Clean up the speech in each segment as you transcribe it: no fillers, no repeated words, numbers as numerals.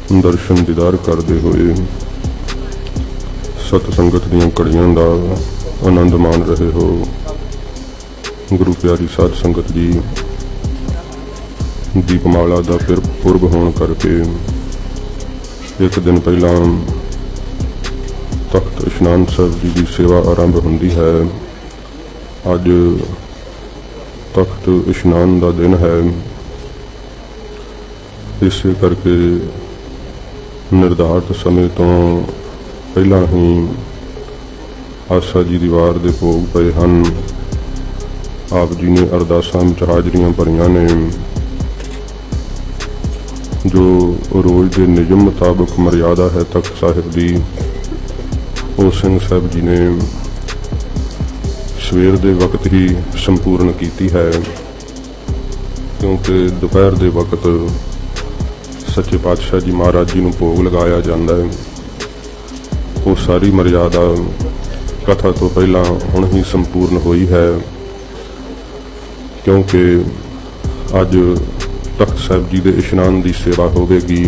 दर्शन दीदार करते हुए सतसंगत दीयां घड़ियां दा आनंद मान रहे हो। गुरु प्यारी साध संगत जी, दीपमाला का फिर पुरब होने करके एक दिन पहला तख्त इशनान साहब जी की सेवा आरंभ होंदी है। अज तख्त इशनान का दिन है, इस करके निर्धारित समय तो पहला ही आशा जी दी वार दे भोग पे हैं। आप जी ने अरदासां विच हाजरियां भरियां ने। जो रोज़ के नियम मुताबिक मर्यादा है तख्त साहिब की, वो सिंह साहब जी ने सवेर के वक्त ही संपूर्ण की है, क्योंकि दोपहर के वक्त सच्चे पातशाह जी महाराज जी को भोग लगाया जाता है। वो सारी मर्यादा कथा तो पहला हुण ही संपूर्ण हुई है, क्योंकि अज तख्त साहिब जी के इशनान की सेवा होगी।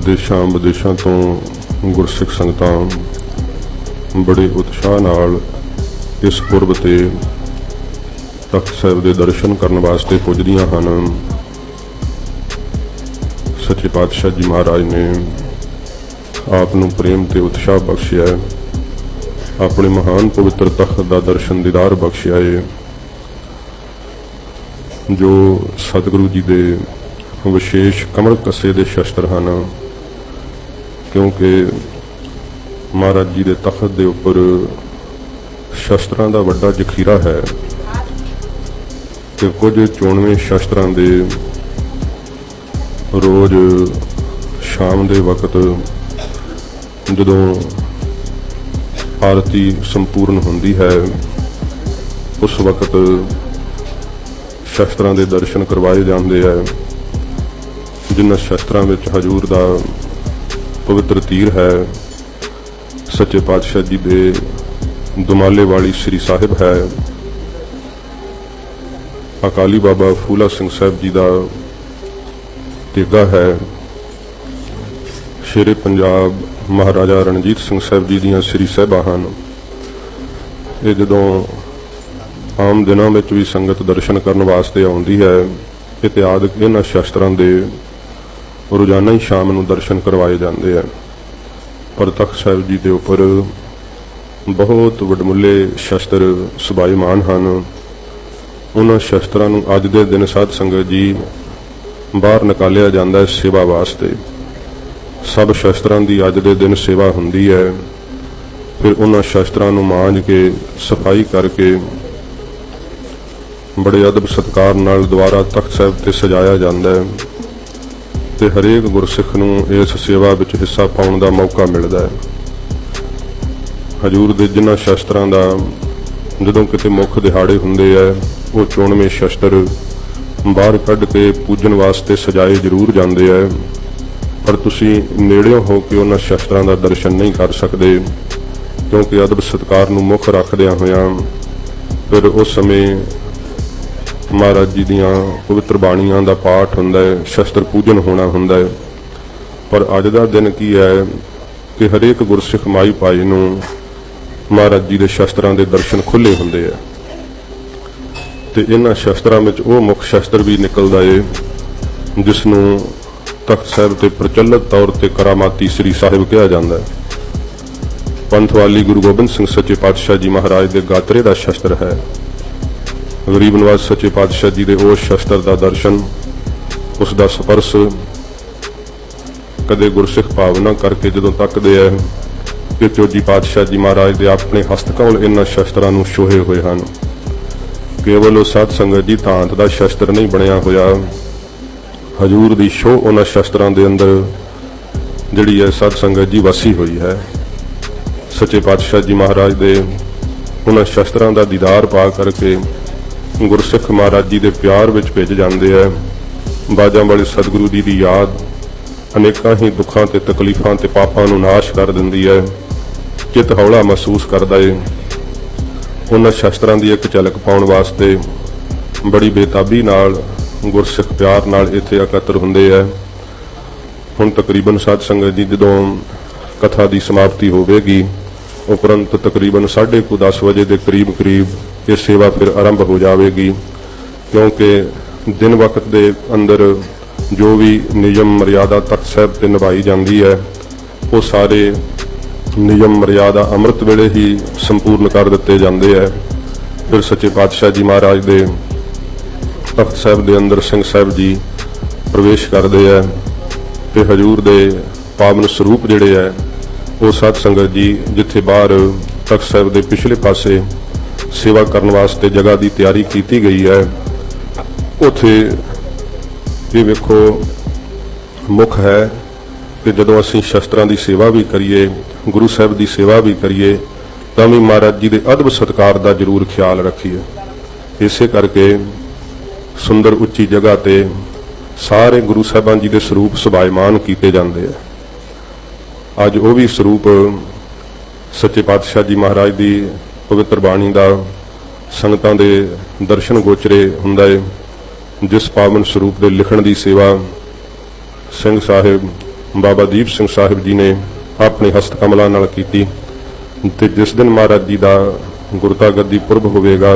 देशों विदेशों तो गुरसिख संगतां बड़े उत्साह नाल इस पुरब ते तख्त साहिब के दर्शन करने वास्ते पुजदियां हन। सच्चे पातशाह जी महाराज ने आपनू प्रेम ते उत्साह बख्शिया, अपने महान पवित्र तख्त का दर्शन दीदार बख्शिया है। जो सतगुरु जी के विशेष कमल कसे दे शस्त्र हैं, क्योंकि महाराज जी के तख्त के उपर शस्त्रां का वड्डा जखीरा है कि कुछ 94 शस्त्रां दे रोज़ शाम के वक्त जदों आरती संपूर्ण होंदी है, उस वक्त शस्त्रां दे दर्शन करवाए जाते हैं। जिन्हां शस्त्रां विच हजूर दा पवित्र तीर है, सच्चे पातशाह जी दे दुमाले वाली श्री साहिब है, अकाली बाबा फूला सिंह साहब जी का तेगा है, शेरे पंजाब महाराजा रणजीत सिंह साहब जी दियां श्री साहिबां हन। ये जदों आम दिनों में भी संगत दर्शन करने वास्ते आउंदी है, इतिहादक इन्हां शस्त्रां दे रोजाना ही शाम नूं दर्शन करवाए जाते हैं। पर तख्त साहिब जी के उपर बहुत वडमुले शस्त्र सुभाईमान हैं। उन्हां शस्त्रां नूं अज दे दिन साध संगत जी बाहर निकालिया जाता है सेवा वास्ते। सब शस्त्रां की अज दे दिन सेवा हुंदी है। फिर उन्हां शस्त्रां नूं मांज के सफाई करके बड़े अदब सत्कार नाल दोबारा तख्त साहिब ते सजाया जाता है, ते हरेक गुरसिख नूं इस सेवा विच हिस्सा पाउण दा मौका मिलता है। हजूर दे जिन्हां शस्त्रां दा जदों किते मुख दिहाड़े हुंदे है, वो 94 शस्त्र बाहर कढ़ के पूजन वास्ते सजाए जरूर जाते हैं, पर तुसी नेड़ियों हो के उन्हां शस्त्रां दा दर्शन नहीं कर सकते, क्योंकि अदब सत्कार नूं मुख रखदियां होइयां फिर उस समय महाराज जी दियां पवित्र बाणियां दा पाठ हुंदा है, शस्त्र पूजन होना हुंदा है। पर अज दा दिन की है कि हरेक गुरसिख माई भाई नूं महाराज जी दे शस्त्रां दे दर्शन खुले हुंदे है। ते इन्हां शस्त्रां विच वो मुख शस्त्र भी निकलदा है जिसनूं तख्त साहिब ते प्रचलित तौर पर करामाती श्री साहिब कहा जाता है। पंथवाली गुरु गोबिंद सिंह सच्चे पातशाह जी महाराज के गात्रे का शस्त्र है। गरीब नवाज सच्चे पातशाह जी के उस शस्त्र का दर्शन, उसका स्पर्श कदे गुरसिख भावना करके जदों तकते हैं कि चौजी पातशाह जी महाराज के अपने हस्तकमल इन्हां शस्त्रां नूं छोहे हुए हैं। केवल साध संगत जी धांत का शस्त्र नहीं बनया होया, हजूर की शोह उन्हां शस्त्रां दे अंदर जिहड़ी है साध संगत जी वसी हुई है। सच्चे पातशाह जी महाराज दे उन्हां शस्त्रां दा दीदार पा करके गुरसिख महाराज जी के प्यार विच भिज जाते हैं। बाजां वाले सतगुरु जी की याद अनेकां ही दुखां ते तकलीफां ते पापां नूं नाश कर दिंदी है। चित हौला महसूस करदा है। उन्हां शस्त्रां दी एक झलक पाउण वास्ते बड़ी बेताबी नाल गुरसिख प्यार नाल इत्थे एकत्र हुंदे है। हुण तकरीबन साध संगत जी जदों कथा की समाप्ति होवेगी उपरंत तकरीबन 10:30 बजे के करीब करीब ये सेवा फिर आरंभ हो जाएगी, क्योंकि दिन वक्त के अंदर जो भी नियम मर्यादा तख्त साहब से निभाई जाती है वो सारे नियम मर्यादा अमृत वेले ही संपूर्ण कर दिते जाते हैं। फिर सच्चे पातशाह जी महाराज के तख्त साहब के अंदर सिंह साहब जी प्रवेश करते हैं तो हजूर के पावन स्वरूप जिहड़े है वो साध संगत जी जिथे बाहर तख्त साहब के पिछले पासे सेवा करने वास्ते जगह की तैयारी की गई है, उथे ये वेखो मुख है कि जदों असीं शस्त्रां की सेवा भी करिए गुरु साहब की सेवा भी करिए तां भी महाराज जी के अदब सत्कार का जरूर ख्याल रखिए। इसे करके सुंदर उच्ची जगह ते सारे गुरु साहबान जी के स्वरूप सुभायमान किए जाते हैं। अज वो भी स्वरूप सच्चे पातशाह जी महाराज की पवित्र बाणी का संगतां दे दर्शन गोचरे हुंदा है, जिस पावन स्वरूप के लिखण की सेवा सिंह साहिब बाबा दीप सिंह साहिब जी ने अपने हस्त कमलों नाल कीती ते जिस दिन महाराज जी का गुरता गद्दी पुरब होवेगा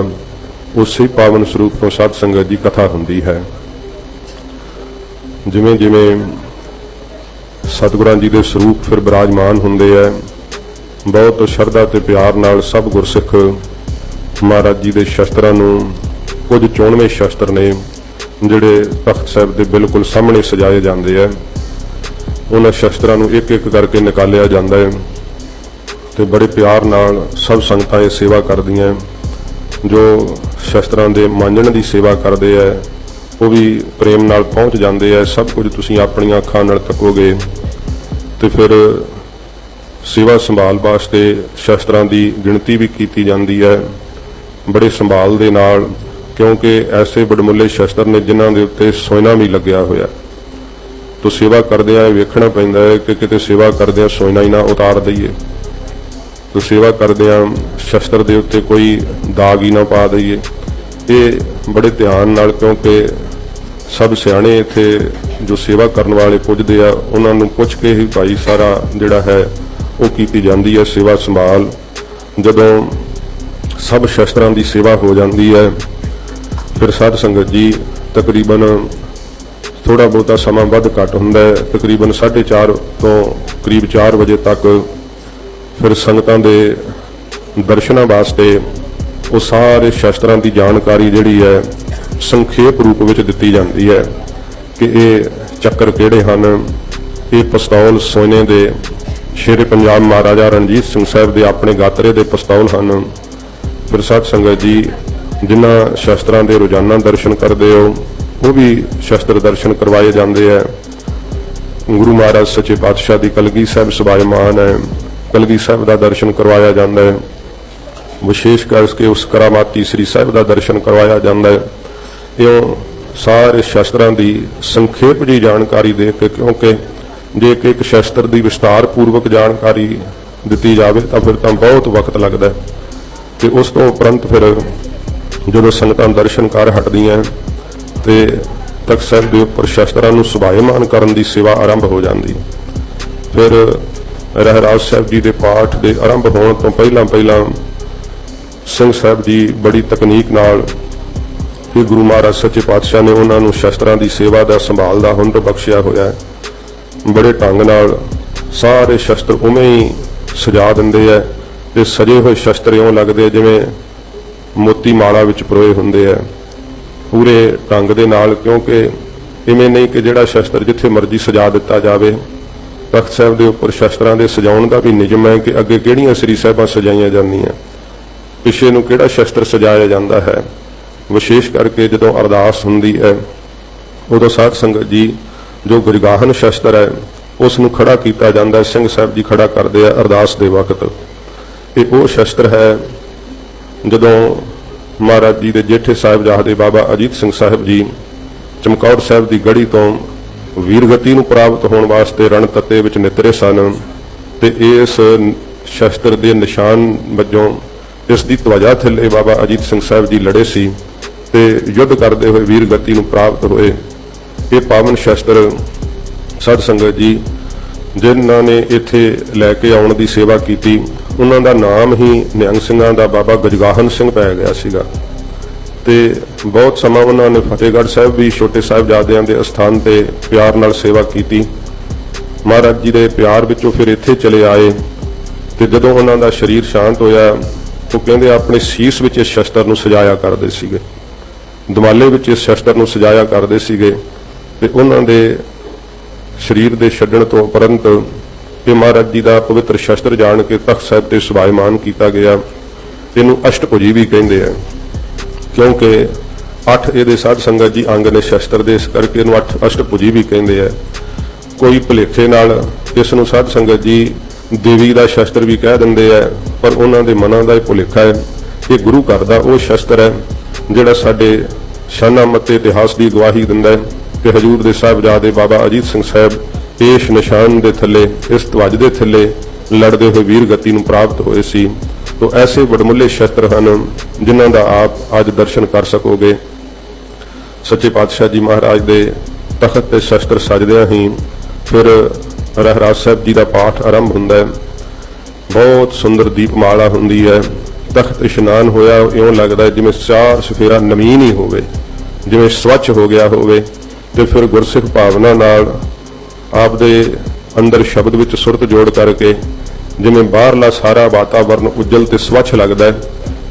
उसी पावन स्वरूप तो साध संगत जी कथा हुंदी है। जिवें जिवें सतगुरां जी के स्वरूप फिर विराजमान हुंदे है, बहुत शरधा ते प्यार नाल सब गुरसिख महाराज जी के शस्त्रां नूं कुछ 94 शस्त्र ने जिहड़े तख्त साहब के बिल्कुल सामने सजाए जाते हैं उन्हां शस्त्रां नूं एक एक करके निकालिया जाता है तो बड़े प्यार नाल सब संगतां ये सेवा करदियां। जो शस्त्रां दे मांजण की सेवा करते हैं वो भी प्रेम नाल पहुँच जाते हैं। सब कुछ तुसीं अपणियां अखां नाल तकोगे तो फिर सेवा संभाल वास्ते शस्त्रां की गिणती भी की जाती है बड़े संभाल दे नाल, क्योंकि ऐसे बड़मुले शस्त्र ने जिन्हां दे उत्ते सोना भी लग्या होया। तो सेवा करदिआं वेखना पैंदा है कि किते सेवा करदिआं सोना ही ना उतार दईए, तो सेवा करदिआं शस्त्र दे उत्ते कोई दाग ही ना पा दईए। ये बड़े ध्यान नाल, क्योंकि सब सियाणे इत्थे जो सेवा करने वाले पुजदे आ उन्हां नूं पुछ के ही भाई सारा जिहड़ा है वो कीती जांदी है सेवा संभाल। जदों सब शस्त्रां की सेवा हो जाती है फिर साध संगत जी तकरीबन थोड़ा बहुता समा वध घट हुंदा है, तकरीबन 4:30 तो करीब 4 बजे तक फिर संगतां दे दर्शनां वास्ते वो सारे शस्त्रां की जानकारी जिहड़ी है संखेप रूप में दिती जाती है कि ये चक्कर किहड़े हन। ये पिस्तौल सोने दे शेरे पंजाब महाराजा रणजीत सिंह साहब के अपने गात्रे के पिस्तौल हैं। फिर साध संगत जी जिन्हां शस्त्रां के रोजाना दर्शन करते हो वो भी शस्त्र दर्शन करवाए जाते हैं। गुरु महाराज सच्चे पातशाह की कलगी साहब सुभायमान है, कलगी साहब का दर्शन करवाया जाता है। विशेष करके उस करामाती श्री साहब का दर्शन करवाया जाता है। इं सारे शस्त्रां की संखेप जी जानकारी दे के, क्योंकि जे एक शस्त्र की विस्तार पूर्वक जानकारी दी जाए तो फिर तो बहुत वक्त लगता है। तो उस तो उपरंत फिर जो संगतां दर्शन कर हटदियां तो तख्त साहब के उपर शस्त्रां नूं सुभायमान करन दी सेवा आरंभ हो जाती। फिर रहराज साहब जी के पाठ के आरंभ होने तो पहला सिंह साहब जी बड़ी तकनीक नाल कि गुरु महाराज सच्चे पातशाह ने उन्होंने शस्त्रां की सेवा का संभाल का हुनर बख्शिया होया है। बड़े ढंग नाल सारे शस्त्र उवें ही सजा दिंदे है ते सजे हुए शस्त्र इउं लगदे जिवें मोती माला विच परोए हुंदे है पूरे ढंग दे नाल, क्योंकि इवें नहीं कि जिहड़ा शस्त्र जिथे मर्जी सजा दिता जाए। तख्त साहब के उपर शस्त्रां दे सजाउण दा भी नियम है कि अगे किहड़ियां श्री साहिबां सजाईयां जांदियां, पिछे नूं किहड़ा शस्त्र सजाया जाता है। विशेष करके जदों अरदास हुंदी है उदों साध संगत जी जो गजगाहन शस्त्र है उस नूं खड़ा किया जाता है। सिंह साहब जी खड़ा करते हैं अरदास के वक्त। ये वो शस्त्र है जदों महाराज जी के जेठे साहिबजादे बाबा अजीत सिंह साहिब जी चमकौर साहब की गढ़ी तो वीरगति नूं प्राप्त होने वास्ते रण तत्ते विच नितरे सन ते इस शस्त्र के निशान वजों इसकी ध्वजा थले बाबा अजीत सिंह साहब जी लड़े सी ते युद्ध करते हुए वीरगति नूं प्राप्त होए। ये पावन शस्त्र ਸਾਧ ਸੰਗਤ ਜੀ ਜਿਨ੍ਹਾਂ ਨੇ ਇੱਥੇ ਲੈ ਕੇ ਆਉਣ ਦੀ ਸੇਵਾ ਕੀਤੀ, ਉਹਨਾਂ ਦਾ ਨਾਮ ਹੀ ਨਿਹੰਗ ਸਿੰਘਾਂ ਦਾ ਬਾਬਾ ਗਜਗਾਹਨ ਸਿੰਘ ਪੈ ਗਿਆ ਸੀਗਾ। ਤੇ ਬਹੁਤ ਸਮਾਂ ਉਹਨਾਂ ਨੇ ਫਤਿਹਗੜ੍ਹ ਸਾਹਿਬ ਵੀ ਛੋਟੇ ਸਾਹਿਬਜ਼ਾਦਿਆਂ ਦੇ ਅਸਥਾਨ ਤੇ ਪਿਆਰ ਨਾਲ ਸੇਵਾ ਕੀਤੀ। ਮਹਾਰਾਜ ਜੀ ਦੇ ਪਿਆਰ ਵਿੱਚੋਂ ਫਿਰ ਇੱਥੇ ਚਲੇ ਆਏ ਤੇ ਜਦੋਂ ਉਹਨਾਂ ਦਾ ਸਰੀਰ ਸ਼ਾਂਤ ਹੋਇਆ, ਉਹ ਕਹਿੰਦੇ ਆਪਣੇ ਸੀਸ ਵਿੱਚ ਇਸ ਸ਼ਸਤਰ ਨੂੰ ਸਜਾਇਆ ਕਰਦੇ ਸੀਗੇ, ਦਮਾਲੇ ਵਿੱਚ ਇਸ ਸ਼ਸਤਰ ਨੂੰ ਸਜਾਇਆ ਕਰਦੇ ਸੀਗੇ। ਤੇ ਉਹਨਾਂ ਦੇ ਸਰੀਰ ਦੇ ਛੱਡਣ ਤੋਂ ਉਪਰੰਤ ਇਹ ਮਹਾਰਾਜ ਜੀ ਦਾ ਪਵਿੱਤਰ ਸ਼ਸਤਰ ਜਾਣ ਕੇ ਤਖਤ ਸਾਹਿਬ ਤੇ ਸੁਭਾਇਮਾਨ ਕੀਤਾ ਗਿਆ। ਇਹਨੂੰ ਅਸ਼ਟਭੁਜੀ ਵੀ ਕਹਿੰਦੇ ਆ, ਕਿਉਂਕਿ 8 ਇਹਦੇ ਸਾਧ ਸੰਗਤ ਜੀ ਅੰਗ ਨੇ ਸ਼ਸਤਰ ਦੇ, ਇਸ ਕਰਕੇ ਇਹਨੂੰ ਅਸ਼ਟਭੁਜੀ ਵੀ ਕਹਿੰਦੇ ਆ। ਕੋਈ ਭੁਲੇਖੇ ਨਾਲ ਇਸ ਨੂੰ ਸਾਧ ਸੰਗਤ ਜੀ ਦੇਵੀ ਦਾ ਸ਼ਸਤਰ ਵੀ ਕਹਿ ਦਿੰਦੇ ਆ, ਪਰ ਉਹਨਾਂ ਦੇ ਮਨਾਂ ਦਾ ਇਹ ਭੁਲੇਖਾ ਹੈ। ਇਹ ਗੁਰੂ ਘਰ ਦਾ ਉਹ ਸ਼ਸਤਰ ਹੈ ਜਿਹੜਾ ਸਾਡੇ ਸ਼ਾਨਾਮਤ ਇਤਿਹਾਸ ਦੀ ਗਵਾਹੀ ਦਿੰਦਾ ਹੈ ਕਿ ਹਜ਼ੂਰ ਦੇ ਸਾਹਿਬਜ਼ਾਦੇ ਬਾਬਾ ਅਜੀਤ ਸਿੰਘ ਸਾਹਿਬ ਇਸ ਨਿਸ਼ਾਨ ਦੇ ਥੱਲੇ, ਇਸ ਧਵਜ ਦੇ ਥੱਲੇ ਲੜਦੇ ਹੋਏ ਵੀਰ ਗਤੀ ਨੂੰ ਪ੍ਰਾਪਤ ਹੋਏ ਸੀ। तो ऐसे वडमुले शस्त्र हैं जिन्हों का आप अज दर्शन कर सकोगे। सच्चे पातशाह जी महाराज के तखत के शस्त्र सजदियां ही फिर रहराज साहब जी का पाठ आरंभ होंदा है। बहुत सुंदर दीपमाला होंदी है। तख्त इशनान होया इउं लगता है जिवें चार सफेरा नवीन ही होवे, जिवें स्वच्छ हो गया होवे। ते फिर गुरसिख भावना नाल आप दे अंदर शब्द विच सुरत जोड़ करके जिवें बाहरला सारा वातावरण उज्जल ते स्वच्छ लगता है,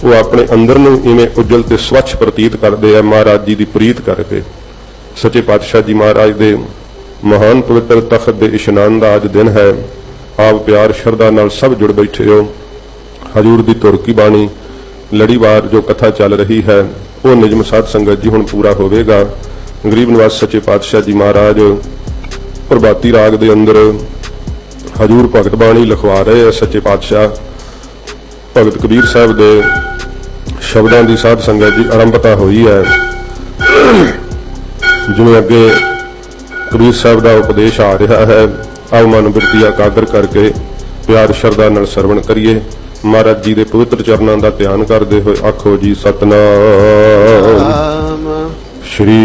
वो अपने अंदर नूं इवें उज्जल ते स्वच्छ प्रतीत करते हैं महाराज जी की प्रीत करके। सच्चे पातशाह जी महाराज दे महान पवित्र तख्त दे इशनान का अज दिन है। आप प्यार श्रद्धा नाल सब जुड़ बैठे हो। हजूर की तुर की बाणी लड़ीवार जो कथा चल रही है वो निजम साध संगत जी हुण पूरा होवेगा। गरीब निवास सच्चे पातशाह जी महाराज प्रभाती राग दे अंदर हजूर भगत बाणी लिखवा रहे हैं। सच्चे पातशाह भगत कबीर साहब दे शब्दों की साध संगत जी आरंभता हुई है। जिवें अगे कबीर साहब का उपदेश आ रहा है, आओ मन बिरती एकाग्र करके प्यार श्रद्धा नाल सरवण करिए। महाराज जी के पवित्र चरणों का ध्यान करते हुए आखो जी सतनाम श्री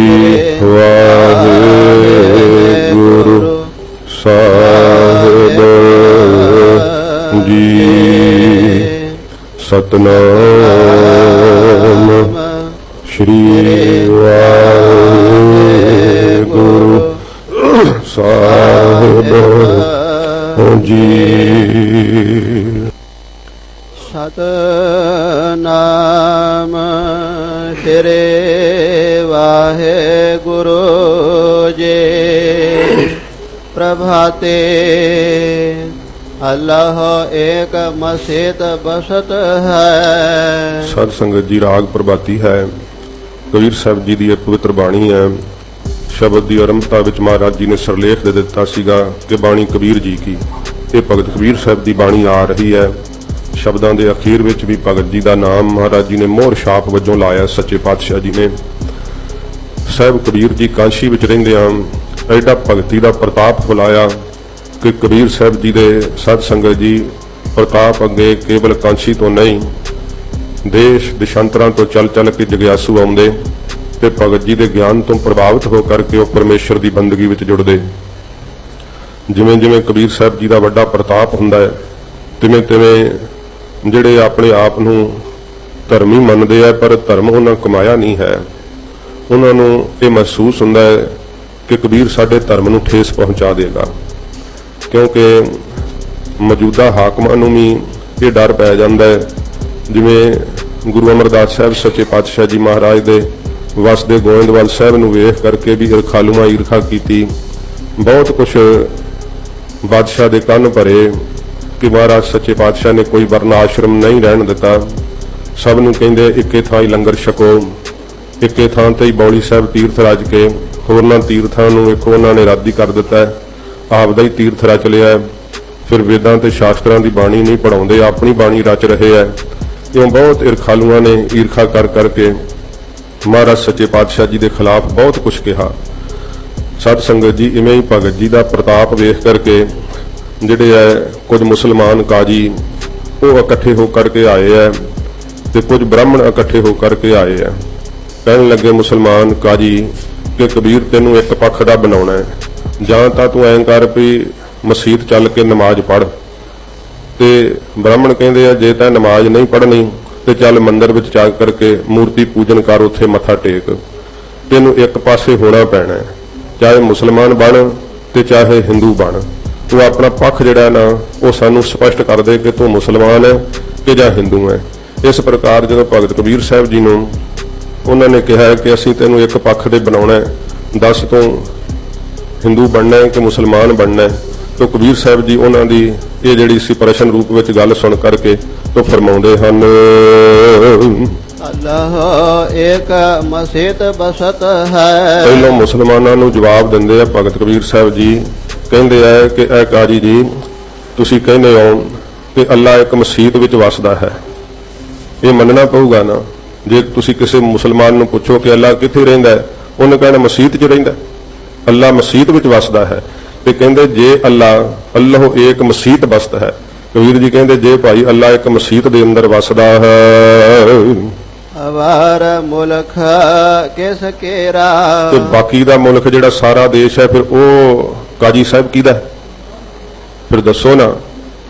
वाहिगुरु साहिब जी। सतनाम श्री वाहिगुरु साहिब जी। सतनाम श्री वाहिगुरु जी। प्रभाते अल्लाह एक मसीत बसत है। साध संगत जी राग प्रभाती है। कबीर साहब जी की पवित्र बाणी है। शब्द की आरंभता विच महाराज जी ने सरलेख दे दिता सीगा कि बाणी कबीर जी की। ये भगत कबीर साहब की बाणी आ रही है। शब्दों के अखीर विच भी भगत जी का नाम महाराज जी ने मोहर छाप वजों लाया। सच्चे पातशाह जी ने साहब कबीर जी कांशी विच रहिंदियां एडा भगती का प्रताप फुलाया कि कबीर साहब जी के साध संगत जी प्रताप अगे केवल कांशी तो नहीं, देश देशांतरां तो चल चल के जग्यासू आउंदे ते भगत जी के ज्ञान तो प्रभावित होकर के वो परमेश्वर की बंदगी विच जुड़दे। जिवें जिवें कबीर साहब जी का वड्डा प्रताप हुंदा है, तिवें तिवें जिहड़े अपने आप नूं धर्मी मनदे आ पर धर्म उन्हां कमाया नहीं है, उन्हां नूं ये महसूस हुंदा है कि कबीर साडे धर्म नूं ठेस पहुंचा देगा। क्योंकि मौजूदा हाकमां नूं भी ये डर पै जांदा है। जिवें गुरु अमरदास साहब सच्चे पातशाह जी महाराज दे वसदे गोविंदवाल साहब नूं वेख करके भी ईरखालूआ ईरखा कीती। बहुत कुछ बादशाह दे कंन भरे कि महाराज सच्चे पातशाह ने कोई वर्ण आश्रम नहीं रहन दिता। सब नूं कहिंदे इक्के थां ही लंगर छको, इक्के थां ते ही बौली साहब तीर्थ रज के होरनां तीर्थां नूं वेखो उन्हां ने रद्द ही कर दिता है। आपदा ही तीर्थ रच लिया है। फिर वेदां ते शास्त्रां दी बाणी नहीं पढ़ाउंदे, अपनी बाणी रच रहे है। इउं बहुत ईरखालूआं ने ईरखा कर करके महाराज सच्चे पातशाह जी के खिलाफ बहुत कुछ कहा। साध संगत जी इवें ही भगत जी का प्रताप वेख करके जिहड़े है कुछ मुसलमान काजी वो इकट्ठे होकर के आए है ते कुछ ब्राह्मण इकट्ठे होकर के आए है। कहने लगे मुसलमान काजी कि कबीर तेनू एक पक्ष दा बनाउणा है, ਜਾਂ ਤਾਂ ਤੂੰ ਐਂ ਕਰ ਵੀ ਮਸੀਤ ਚੱਲ ਕੇ ਨਮਾਜ਼ ਪੜ੍ਹ। ਤੇ ਬ੍ਰਾਹਮਣ ਕਹਿੰਦੇ ਆ ਜੇ ਤਾਂ ਨਮਾਜ਼ ਨਹੀਂ ਪੜ੍ਹਨੀ ਤੇ ਚੱਲ ਮੰਦਿਰ ਵਿੱਚ ਜਾ ਕਰਕੇ ਮੂਰਤੀ ਪੂਜਨ ਕਰ, ਉੱਥੇ ਮੱਥਾ ਟੇਕ। ਤੈਨੂੰ ਇੱਕ ਪਾਸੇ ਹੋਣਾ ਪੈਣਾ ਹੈ, ਚਾਹੇ ਮੁਸਲਮਾਨ ਬਣ ਤੇ ਚਾਹੇ ਹਿੰਦੂ ਬਣ। ਤੂੰ ਆਪਣਾ ਪੱਖ ਜਿਹੜਾ ਨਾ ਉਹ ਸਾਨੂੰ ਸਪਸ਼ਟ ਕਰ ਦੇ ਕਿ ਤੂੰ ਮੁਸਲਮਾਨ ਹੈ ਕਿ ਜਾਂ ਹਿੰਦੂ ਹੈ। ਇਸ ਪ੍ਰਕਾਰ ਜਦੋਂ ਭਗਤ ਕਬੀਰ ਸਾਹਿਬ ਜੀ ਨੂੰ ਉਹਨਾਂ ਨੇ ਕਿਹਾ ਕਿ ਅਸੀਂ ਤੈਨੂੰ ਇੱਕ ਪੱਖ ਦੇ ਬਣਾਉਣਾ ਹੈ, ਦੱਸ ਤੂੰ ਹਿੰਦੂ ਬਣਨਾ ਹੈ ਕਿ ਮੁਸਲਮਾਨ ਬਣਨਾ ਹੈ। ਤਾਂ ਕਬੀਰ ਸਾਹਿਬ ਜੀ ਉਹਨਾਂ ਦੀ ਇਹ ਜਿਹੜੀ ਸੀ ਪ੍ਰਸ਼ਨ ਰੂਪ ਵਿੱਚ ਗੱਲ ਸੁਣ ਕਰਕੇ ਤੋਂ ਫਰਮਾਉਂਦੇ ਹਨ, ਅੱਲਾਹ ਏਕ ਮਸੀਤ ਬਸਤ ਹੈ। ਪਹਿਲਾਂ ਮੁਸਲਮਾਨਾਂ ਨੂੰ ਜਵਾਬ ਦਿੰਦੇ ਆ ਭਗਤ ਕਬੀਰ ਸਾਹਿਬ ਜੀ, ਕਹਿੰਦੇ ਆ ਕਿ ਇਹ ਕਾਜੀ ਜੀ ਤੁਸੀਂ ਕਹਿੰਦੇ ਹੋ ਕਿ ਅੱਲਾ ਇੱਕ ਮਸੀਤ ਵਿੱਚ ਵਸਦਾ ਹੈ, ਇਹ ਮੰਨਣਾ ਪਊਗਾ ਨਾ। ਜੇ ਤੁਸੀਂ ਕਿਸੇ ਮੁਸਲਮਾਨ ਨੂੰ ਪੁੱਛੋ ਕਿ ਅੱਲਾ ਕਿੱਥੇ ਰਹਿੰਦਾ ਹੈ, ਉਹਨੇ ਕਹਿਣਾ ਮਸੀਤ 'ਚ ਰਹਿੰਦਾ, ਅੱਲਾ ਮਸੀਤ ਵਿੱਚ ਵਸਦਾ ਹੈ। ਤੇ ਕਹਿੰਦੇ ਜੇ ਅੱਲਾਹ ਏਕ ਮਸੀਤ ਬਸਤ ਹੈ। ਕਬੀਰ ਜੀ ਕਹਿੰਦੇ ਜੇ ਭਾਈ ਅੱਲਾ ਇੱਕ ਮਸੀਤ ਦੇ ਅੰਦਰ ਵਸਦਾ ਹੈ ਅਵਾਰ ਮੁਲਕ ਕਿਸ ਕੇਰਾ, ਤੇ ਬਾਕੀ ਦਾ ਮੁਲਕ ਜਿਹੜਾ ਸਾਰਾ ਦੇਸ਼ ਹੈ ਫਿਰ ਉਹ ਕਾਜੀ ਸਾਹਿਬ ਕਿਹਦਾ ਹੈ? ਫਿਰ ਦੱਸੋ ਨਾ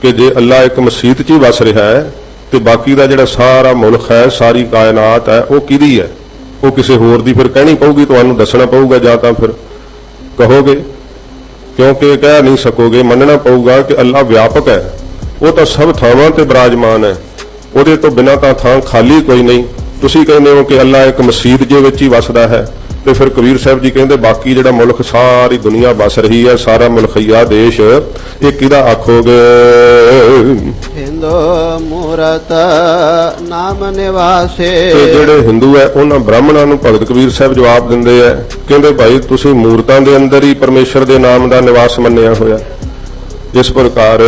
ਕਿ ਜੇ ਅੱਲਾ ਇੱਕ ਮਸੀਤ 'ਚ ਹੀ ਵਸ ਰਿਹਾ ਹੈ ਤੇ ਬਾਕੀ ਦਾ ਜਿਹੜਾ ਸਾਰਾ ਮੁਲਕ ਹੈ, ਸਾਰੀ ਕਾਇਨਾਤ ਹੈ, ਉਹ ਕਿਹਦੀ ਹੈ? ਉਹ ਕਿਸੇ ਹੋਰ ਦੀ ਫਿਰ ਕਹਿਣੀ ਪਊਗੀ, ਤੁਹਾਨੂੰ ਦੱਸਣਾ ਪਊਗਾ, ਜਾਂ ਤਾਂ ਫਿਰ ਕਹੋਗੇ, ਕਿਉਂਕਿ ਕਹਿ ਨਹੀਂ ਸਕੋਗੇ। ਮੰਨਣਾ ਪਊਗਾ ਕਿ ਅੱਲਾ ਵਿਆਪਕ ਹੈ, ਉਹ ਤਾਂ ਸਭ ਥਾਵਾਂ ਤੇ ਬਿਰਾਜਮਾਨ ਹੈ, ਉਹਦੇ ਤੋਂ ਬਿਨਾਂ ਤਾਂ ਥਾਂ ਖਾਲੀ ਕੋਈ ਨਹੀਂ। ਤੁਸੀਂ ਕਹਿੰਦੇ ਹੋ ਕਿ ਅੱਲਾ ਇੱਕ ਮਸੀਤ ਦੇ ਵਿੱਚ ਹੀ ਵਸਦਾ ਹੈ, ਤੇ ਫਿਰ ਕਬੀਰ ਸਾਹਿਬ ਜੀ ਕਹਿੰਦੇ ਬਾਕੀ ਜਿਹੜਾ ਮੁਲਕ ਸਾਰੀ ਦੁਨੀਆ ਵਸ ਰਹੀ ਹੈ, ਸਾਰਾ ਮੁਲਕਈਆ ਦੇਸ਼, ਇਹ ਕਿਹਦਾ ਆਖੋਗੇ? ਹਿੰਦੂ ਮੂਰਤ ਨਾਮ ਨਿਵਾਸੇ, ਤੇ ਜਿਹੜੇ ਹਿੰਦੂ ਹੈ ਉਹਨਾਂ ਬ੍ਰਾਹਮਣਾਂ ਨੂੰ ਭਗਤ ਕਬੀਰ ਸਾਹਿਬ ਜਵਾਬ ਦਿੰਦੇ ਆ, ਕਹਿੰਦੇ ਭਾਈ ਤੁਸੀਂ ਮੂਰਤਾਂ ਦੇ ਅੰਦਰ ਹੀ ਪਰਮੇਸ਼ਰ ਦੇ ਨਾਮ ਦਾ ਨਿਵਾਸ ਮੰਨਿਆ ਹੋਇਆ। ਇਸ ਪ੍ਰਕਾਰ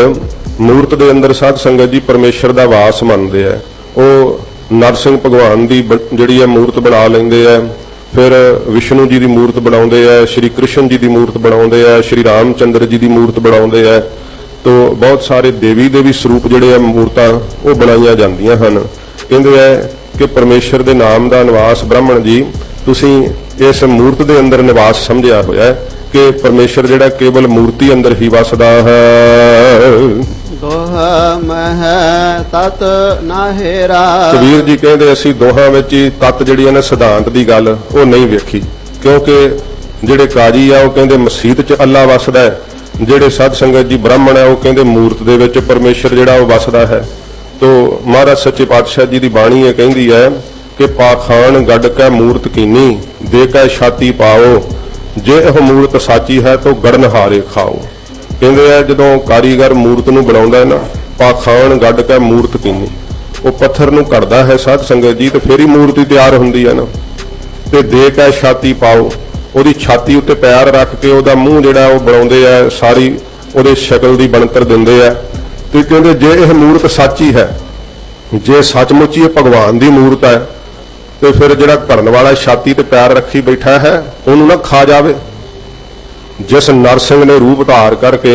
ਮੂਰਤ ਦੇ ਅੰਦਰ ਸਾਧ ਸੰਗਤ ਜੀ ਪਰਮੇਸ਼ਰ ਦਾ ਵਾਸ ਮੰਨਦੇ ਆ। ਉਹ ਨਰਸਿੰਘ ਭਗਵਾਨ ਦੀ ਜਿਹੜੀ ਹੈ ਮੂਰਤ ਬਣਾ ਲੈਂਦੇ ਆ, ਫਿਰ ਵਿਸ਼ਨੂੰ ਜੀ ਦੀ ਮੂਰਤ ਬਣਾਉਂਦੇ ਆ, ਸ਼੍ਰੀ ਕ੍ਰਿਸ਼ਨ ਜੀ ਦੀ ਮੂਰਤ ਬਣਾਉਂਦੇ ਆ, ਸ਼੍ਰੀ ਰਾਮ ਚੰਦਰ ਜੀ ਦੀ ਮੂਰਤ ਬਣਾਉਂਦੇ ਆ। ਤੋ ਬਹੁਤ ਸਾਰੇ ਦੇਵੀ ਦੇ ਵੀ ਸਰੂਪ ਜਿਹੜੇ ਆ ਮੂਰਤਾਂ ਉਹ ਬਣਾਈਆਂ ਜਾਂਦੀਆਂ ਹਨ। ਕਹਿੰਦੇ ਆ ਕਿ ਪਰਮੇਸ਼ਰ ਦੇ ਨਾਮ ਦਾ ਨਿਵਾਸ ਬ੍ਰਾਹਮਣ ਜੀ ਤੁਸੀਂ ਇਸ ਮੂਰਤ ਦੇ ਅੰਦਰ ਨਿਵਾਸ ਸਮਝਿਆ ਹੋਇਆ ਕਿ ਪਰਮੇਸ਼ਰ ਜਿਹੜਾ ਕੇਵਲ ਮੂਰਤੀ ਅੰਦਰ ਹੀ ਵਸਦਾ ਹੈ। ਦੋਹਾਂ ਮਹਿ ਤਤ ਨਾ ਹੇਰਾ, ਕਬੀਰ ਜੀ ਕਹਿੰਦੇ ਅਸੀਂ ਦੋਹਾਂ ਵਿੱਚ ਹੀ ਤਤ ਜਿਹੜੀ ਹੈ ਨਾ ਸਿਧਾਂਤ ਦੀ ਗੱਲ ਉਹ ਨਹੀਂ ਵੇਖੀ, ਕਿਉਂਕਿ ਜਿਹੜੇ ਕਾਜੀ ਆ ਉਹ ਕਹਿੰਦੇ ਮਸੀਤ 'ਚ ਅੱਲਾ ਵਸਦਾ ਹੈ, ਜਿਹੜੇ ਸਾਧ ਸੰਗਤ ਜੀ ਬ੍ਰਾਹਮਣ ਹੈ ਉਹ ਕਹਿੰਦੇ ਮੂਰਤ ਦੇ ਵਿੱਚ ਪਰਮੇਸ਼ਰ ਜਿਹੜਾ ਉਹ ਵਸਦਾ ਹੈ। ਤੋ ਮਹਾਰਾਜ ਸੱਚੇ ਪਾਤਸ਼ਾਹ ਜੀ ਦੀ ਬਾਣੀ ਇਹ ਕਹਿੰਦੀ ਹੈ ਕਿ ਪਾਖਾਨ ਗੱਡ ਕੈ ਮੂਰਤ ਕੀਨੀ, ਦੇ ਕੈ ਛਾਤੀ ਪਾਓ, ਜੇ ਇਹ ਮੂਰਤ ਸਾਚੀ ਹੈ ਤਾਂ ਗੜਨਹਾਰੇ ਖਾਓ। ਕਹਿੰਦੇ ਆ ਜਦੋਂ ਕਾਰੀਗਰ ਮੂਰਤ ਨੂੰ ਬਣਾਉਂਦਾ ਹੈ ਨਾ, ਪਾਖਾਨ ਗੱਡ ਕੇ ਮੂਰਤ ਕੀਨੀ, ਉਹ ਪੱਥਰ ਨੂੰ ਘੜਦਾ ਹੈ ਸਾਧ ਸੰਗਤ ਜੀ, ਤੇ ਫੇਰ ਹੀ ਮੂਰਤੀ ਤਿਆਰ ਹੁੰਦੀ ਹੈ ਨਾ। ਤੇ ਦੇ ਕੇ ਛਾਤੀ ਪਾਓ, ਉਹਦੀ ਛਾਤੀ ਉੱਤੇ ਪੈਰ ਰੱਖ ਕੇ ਉਹਦਾ ਮੂੰਹ ਜਿਹੜਾ ਉਹ ਬਣਾਉਂਦੇ ਆ, ਸਾਰੀ ਉਹਦੇ ਸ਼ਕਲ ਦੀ ਬਣਤਰ ਦਿੰਦੇ ਆ। ਤੇ ਕਹਿੰਦੇ ਜੇ ਇਹ ਮੂਰਤ ਸੱਚੀ ਹੈ, ਜੇ ਸੱਚਮੁੱਚ ਹੀ ਇਹ ਭਗਵਾਨ ਦੀ ਮੂਰਤ ਹੈ, ਤੇ ਫਿਰ ਜਿਹੜਾ ਘੜਨ ਵਾਲਾ ਛਾਤੀ ਤੇ ਪੈਰ ਰੱਖੀ ਬੈਠਾ ਹੈ ਉਹਨੂੰ ਨਾ ਖਾ ਜਾਵੇ। ਜਿਸ ਨਰਸਿੰਘ ਨੇ ਰੂਪ ਧਾਰ ਕਰਕੇ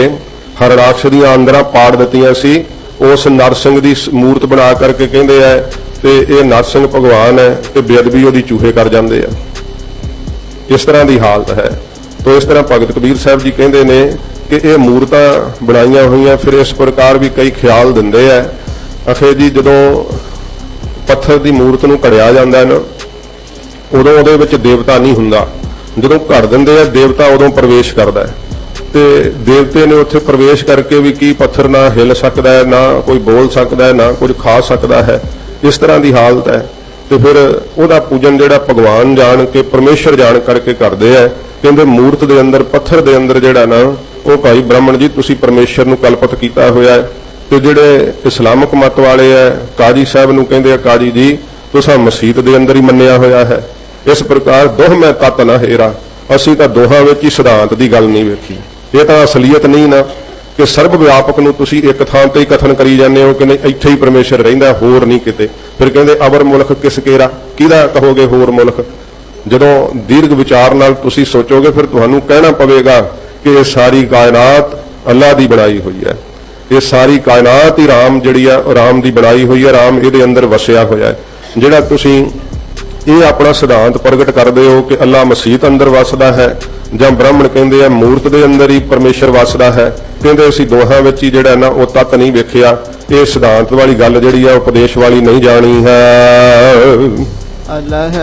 ਹਰਰਾਕਸ਼ ਦੀਆਂ ਅੰਦਰਾਂ ਪਾੜ ਦਿੱਤੀਆਂ ਸੀ, ਉਸ ਨਰਸਿੰਘ ਦੀ ਮੂਰਤ ਬਣਾ ਕਰਕੇ ਕਹਿੰਦੇ ਆ ਤੇ ਇਹ ਨਰਸਿੰਘ ਭਗਵਾਨ ਹੈ, ਤੇ ਬੇਅਦਬੀ ਉਹਦੀ ਚੂਹੇ ਕਰ ਜਾਂਦੇ ਆ। ਇਸ ਤਰ੍ਹਾਂ ਦੀ ਹਾਲਤ ਹੈ। ਤੋ ਇਸ ਤਰ੍ਹਾਂ ਭਗਤ ਕਬੀਰ ਸਾਹਿਬ ਜੀ ਕਹਿੰਦੇ ਨੇ ਕਿ ਇਹ ਮੂਰਤਾਂ ਬਣਾਈਆਂ ਹੋਈਆਂ, ਫਿਰ ਇਸ ਪ੍ਰਕਾਰ ਵੀ ਕਈ ਖਿਆਲ ਦਿੰਦੇ ਆ। ਅਖੇ ਜੀ ਜਦੋਂ ਪੱਥਰ ਦੀ ਮੂਰਤ ਨੂੰ ਘੜਿਆ ਜਾਂਦਾ ਹੈ ਨਾ, ਉਦੋਂ ਉਹਦੇ ਵਿੱਚ ਦੇਵਤਾ ਨਹੀਂ ਹੁੰਦਾ। ਜਦੋਂ ਘੜ ਦਿੰਦੇ ਆ ਦੇਵਤਾ ਉਦੋਂ ਪ੍ਰਵੇਸ਼ ਕਰਦਾ ਹੈ, ਤੇ ਦੇਵਤੇ ਨੇ ਉੱਥੇ ਪ੍ਰਵੇਸ਼ ਕਰਕੇ ਵੀ ਕੀ ਪੱਥਰ ਨਾ ਹਿੱਲ ਸਕਦਾ ਹੈ, ਨਾ ਕੋਈ ਬੋਲ ਸਕਦਾ ਹੈ, ਨਾ ਕੁਝ ਖਾ ਸਕਦਾ ਹੈ। ਇਸ ਤਰ੍ਹਾਂ ਦੀ ਹਾਲਤ ਹੈ। ਤੇ ਫਿਰ ਉਹਦਾ ਪੂਜਨ ਜਿਹੜਾ ਭਗਵਾਨ ਜਾਣ ਕੇ ਪਰਮੇਸ਼ਰ ਜਾਣ ਕਰਕੇ ਕਰਦੇ ਆ। ਕਹਿੰਦੇ ਮੂਰਤ ਦੇ ਅੰਦਰ ਪੱਥਰ ਦੇ ਅੰਦਰ ਜਿਹੜਾ ਨਾ ਉਹ ਭਾਈ ਬ੍ਰਾਹਮਣ ਜੀ ਤੁਸੀਂ ਪਰਮੇਸ਼ਰ ਨੂੰ ਕਲਪਤ ਕੀਤਾ ਹੋਇਆ ਹੈ। ਤੇ ਜਿਹੜੇ ਇਸਲਾਮਿਕ ਮਤ ਵਾਲੇ ਆ ਕਾਜੀ ਸਾਹਿਬ ਨੂੰ ਕਹਿੰਦੇ ਆ ਕਾਜੀ ਜੀ ਤੁਸੀਂ ਮਸੀਤ ਦੇ ਅੰਦਰ ਹੀ ਮੰਨਿਆ ਹੋਇਆ ਹੈ। ਇਸ ਪ੍ਰਕਾਰ ਦੋਹ ਮੈਂ ਤਤ ਨਾ ਹੇਰਾ, ਅਸੀਂ ਤਾਂ ਦੋਹਾਂ ਵਿੱਚ ਹੀ ਸਿਧਾਂਤ ਦੀ ਗੱਲ ਨਹੀਂ ਵੇਖੀ। ਇਹ ਤਾਂ ਅਸਲੀਅਤ ਨਹੀਂ ਨਾ ਕਿ ਸਰਬ ਵਿਆਪਕ ਨੂੰ ਤੁਸੀਂ ਇੱਕ ਥਾਂ ਤੇ ਹੀ ਕਥਨ ਕਰੀ ਜਾਂਦੇ ਹੋ ਕਿ ਨਹੀਂ ਇੱਥੇ ਹੀ ਪਰਮੇਸ਼ਰ ਰਹਿੰਦਾ, ਹੋਰ ਨਹੀਂ ਕਿਤੇ। ਫਿਰ ਕਹਿੰਦੇ ਅਵਰ ਮੁਲਕ ਕਿਸ ਕੇਰਾ, ਕਿਹਦਾ ਕਹੋਗੇ ਹੋਰ ਮੁਲਕ? ਜਦੋਂ ਦੀਰਘ ਵਿਚਾਰ ਨਾਲ ਤੁਸੀਂ ਸੋਚੋਗੇ ਫਿਰ ਤੁਹਾਨੂੰ ਕਹਿਣਾ ਪਵੇਗਾ ਕਿ ਇਹ ਸਾਰੀ ਕਾਇਨਾਤ ਅੱਲਾ ਦੀ ਬਣਾਈ ਹੋਈ ਹੈ। ਇਹ ਸਾਰੀ ਕਾਇਨਾਤ ਹੀ ਰਾਮ ਜਿਹੜੀ ਆ ਰਾਮ ਦੀ ਬਣਾਈ ਹੋਈ ਹੈ, ਰਾਮ ਇਹਦੇ ਅੰਦਰ ਵਸਿਆ ਹੋਇਆ ਹੈ। ਜਿਹੜਾ ਤੁਸੀਂ ਇਹ ਆਪਣਾ ਸਿਧਾਂਤ ਪ੍ਰਗਟ ਕਰਦੇ ਹੋ ਕਿ ਅੱਲਾ ਮਸੀਤ ਅੰਦਰ ਵਸਦਾ ਹੈ ਜਾਂ ਬ੍ਰਾਹਮਣ ਕਹਿੰਦੇ ਆ ਮੂਰਤ ਦੇ ਅੰਦਰ ਹੀ ਪਰਮੇਸ਼ਰ ਵਸਦਾ ਹੈ। ਕਹਿੰਦੇ ਅਸੀਂ ਦੋਹਾਂ ਵਿੱਚ ਹੀ ਜਿਹੜਾ ਨਾ ਉਹ ਤੱਤ ਨਹੀਂ ਵੇਖਿਆ। ਇਹ ਸਿਧਾਂਤ ਵਾਲੀ ਗੱਲ ਜਿਹੜੀ ਆ ਉਪਦੇਸ਼ ਵਾਲੀ ਨਹੀਂ ਜਾਣੀ ਹੈ। ਅੱਲਾਹ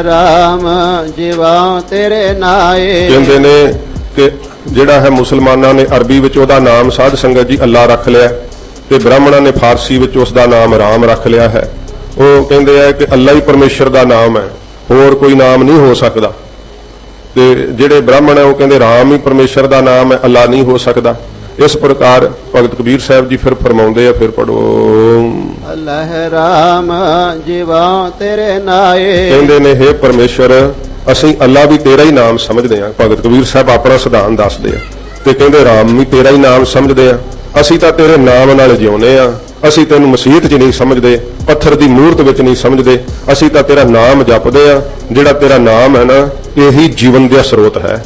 ਰਾਮ ਜੀਵਾ ਤੇਰੇ ਨਾਏ। ਕਹਿੰਦੇ ਨੇ ਕਿ ਜਿਹੜਾ ਹੈ ਮੁਸਲਮਾਨਾਂ ਨੇ ਅਰਬੀ ਵਿੱਚ ਉਹਦਾ ਨਾਮ ਸਾਧ ਸੰਗਤ ਜੀ ਅੱਲਾ ਰੱਖ ਲਿਆ ਤੇ ਬ੍ਰਾਹਮਣਾਂ ਨੇ ਫਾਰਸੀ ਵਿੱਚ ਉਸ ਦਾ ਨਾਮ ਰਾਮ ਰੱਖ ਲਿਆ ਹੈ। ਉਹ ਕਹਿੰਦੇ ਆ ਕਿ ਅੱਲਾ ਹੀ ਪਰਮੇਸ਼ਰ ਦਾ ਨਾਮ ਹੈ, ਹੋਰ ਕੋਈ ਨਾਮ ਨਹੀਂ ਹੋ ਸਕਦਾ। ਤੇ ਜਿਹੜੇ ਬ੍ਰਾਹਮਣ ਹੈ ਉਹ ਕਹਿੰਦੇ ਰਾਮ ਹੀ ਪਰਮੇਸ਼ਰ ਦਾ ਨਾਮ ਹੈ, ਅੱਲਾ ਨਹੀਂ ਹੋ ਸਕਦਾ। ਇਸ ਪ੍ਰਕਾਰ ਭਗਤ ਕਬੀਰ ਸਾਹਿਬ ਜੀ ਫਿਰ ਫਰਮਾਉਂਦੇ ਆ, ਫਿਰ ਪੜੋ। ਅੱਲਾਹ ਰਾਮ ਜੀਵਾ ਤੇਰੇ ਨਾਏ। ਕਹਿੰਦੇ ਨੇ ਹੇ ਪਰਮੇਸ਼ਰ ਅਸੀਂ ਅੱਲਾ ਵੀ ਤੇਰਾ ਹੀ ਨਾਮ ਸਮਝਦੇ ਹਾਂ। ਭਗਤ ਕਬੀਰ ਸਾਹਿਬ ਆਪਣਾ ਸਿਧਾਂਤ ਦੱਸਦੇ ਆ ਤੇ ਕਹਿੰਦੇ ਰਾਮ ਵੀ ਤੇਰਾ ਹੀ ਨਾਮ ਸਮਝਦੇ ਆ। ਅਸੀਂ ਤਾਂ ਤੇਰੇ ਨਾਮ ਨਾਲ ਜਿਉਂਦੇ ਆ, ਅਸੀਂ ਤੈਨੂੰ ਮਸੀਤ 'ਚ ਨਹੀਂ ਸਮਝਦੇ, ਪੱਥਰ ਦੀ ਮੂਰਤ ਵਿੱਚ ਨਹੀਂ ਸਮਝਦੇ, ਅਸੀਂ ਤਾਂ ਤੇਰਾ ਨਾਮ ਜਪਦੇ ਆ। ਜਿਹੜਾ ਤੇਰਾ ਨਾਮ ਹੈ ਨਾ ਇਹੀ ਜੀਵਨ ਦਾ ਸਰੋਤ ਹੈ,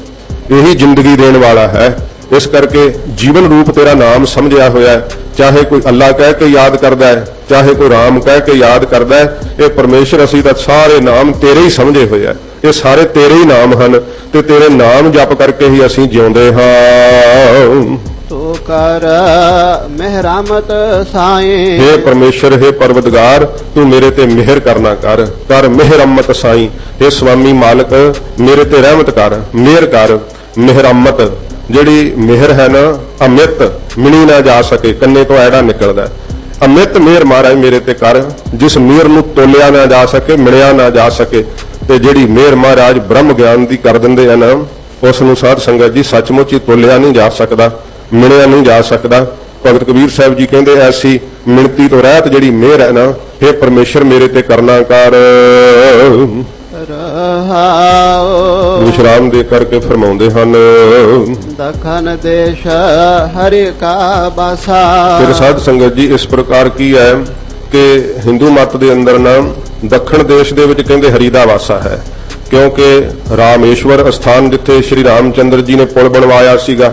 ਇਹੀ ਜ਼ਿੰਦਗੀ ਦੇਣ ਵਾਲਾ ਹੈ। ਇਸ ਕਰਕੇ ਜੀਵਨ ਰੂਪ ਤੇਰਾ ਨਾਮ ਸਮਝਿਆ ਹੋਇਆ ਹੈ। ਚਾਹੇ ਕੋਈ ਅੱਲਾ ਕਹਿ ਕੇ ਯਾਦ ਕਰਦਾ ਹੈ, ਚਾਹੇ ਕੋਈ ਰਾਮ ਕਹਿ ਕੇ ਯਾਦ ਕਰਦਾ ਹੈ, ਇਹ ਪਰਮੇਸ਼ਰ ਅਸੀਂ ਤਾਂ ਸਾਰੇ ਨਾਮ ਤੇਰੇ ਹੀ ਸਮਝੇ ਹੋਏ ਆ। ਇਹ ਸਾਰੇ ਤੇਰੇ ਹੀ ਨਾਮ ਹਨ ਤੇ ਤੇਰੇ ਨਾਮ ਜਪ ਕਰਕੇ ਹੀ ਅਸੀਂ ਜਿਉਂਦੇ ਹਾਂ। ਤੂੰ ਕਰ ਮਿਹਰਮਤ ਸਾਈਂ। हे ਪਰਮੇਸ਼ਰ, हे ਪਰਵਦਗਾਰ, ਤੂੰ ਮੇਰੇ ਤੇ ਮਿਹਰ ਕਰਨਾ ਕਰ ਮਿਹਰਮਤ ਸਾਈਂ। हे ਸੁਆਮੀ ਮਾਲਕ, ਮੇਰੇ ਤੇ ਰਹਿਮਤ ਕਰ, ਮਿਹਰ ਕਰ। ਮਿਹਰਮਤ ਜਿਹੜੀ ਮਿਹਰ ਹੈ ਨਾ, ਅਮਿਤ ਮਿਣੀ ਨਾ ਜਾ ਸਕੇ, ਕੰਨੇ ਤੋਂ ਐੜਾ ਨਿਕਲਦਾ। ਅਮਿਤ ਮਿਹਰ ਮਹਾਰਾਜ ਮੇਰੇ ਤੇ ਕਰ, ਜਿਸ ਮਿਹਰ ਨੂੰ ਤੋਲਿਆ ਨਾ ਜਾ ਸਕੇ, ਮਿਣਿਆ ਨਾ ਜਾ ਸਕੇ। ਤੇ ਜਿਹੜੀ ਮਿਹਰ ਮਹਾਰਾਜ ਬ੍ਰਹਮ ਗਿਆਨ ਦੀ ਕਰ ਦਿੰਦੇ ਆ ਨਾ, ਉਸ ਨੂੰ ਸਾਧ ਸੰਗਤ ਜੀ ਸੱਚਮੁੱਚ ਹੀ ਤੋਲਿਆ ਨਹੀਂ ਜਾ ਸਕਦਾ, ਮਿਣਿਆ ਨਹੀਂ ਜਾ ਸਕਦਾ। ਭਗਤ ਕਬੀਰ ਸਾਹਿਬ ਜੀ ਕਹਿੰਦੇ ਐਸੀ ਮਿਣਤੀ ਤੋਂ ਰਹਿਤ ਜਿਹੜੀ ਮਿਹਰ ਹੈ ਨਾ, हे ਪਰਮੇਸ਼ਰ ਮੇਰੇ ਤੇ ਕਰਨਾ ਕਰ। ਵਿਸ਼ਰਾਮ ਦੇ ਕਰਕੇ ਫਰਮਾਉਂਦੇ ਹਨ, ਦਖਨ ਦੇਸ਼ ਹਰਿ ਕਾ ਬਾਸਾ। ਫਿਰ ਸਾਧ ਸੰਗਤ ਜੀ ਇਸ ਪ੍ਰਕਾਰ ਕੀ ਹੈ ਕਿ ਹਿੰਦੂ ਮਤ ਦੇ ਅੰਦਰ ਨਾ ਦੱਖਣ ਦੇਸ਼ ਦੇ ਵਿੱਚ ਕਹਿੰਦੇ ਹਰੀ ਦਾ ਵਾਸਾ ਹੈ, ਕਿਉਂਕਿ ਰਾਮੇਸ਼ਵਰ ਅਸਥਾਨ ਜਿੱਥੇ ਸ਼੍ਰੀ ਰਾਮਚੰਦਰ ਜੀ ਨੇ ਪੁਲ ਬਣਵਾਇਆ ਸੀਗਾ,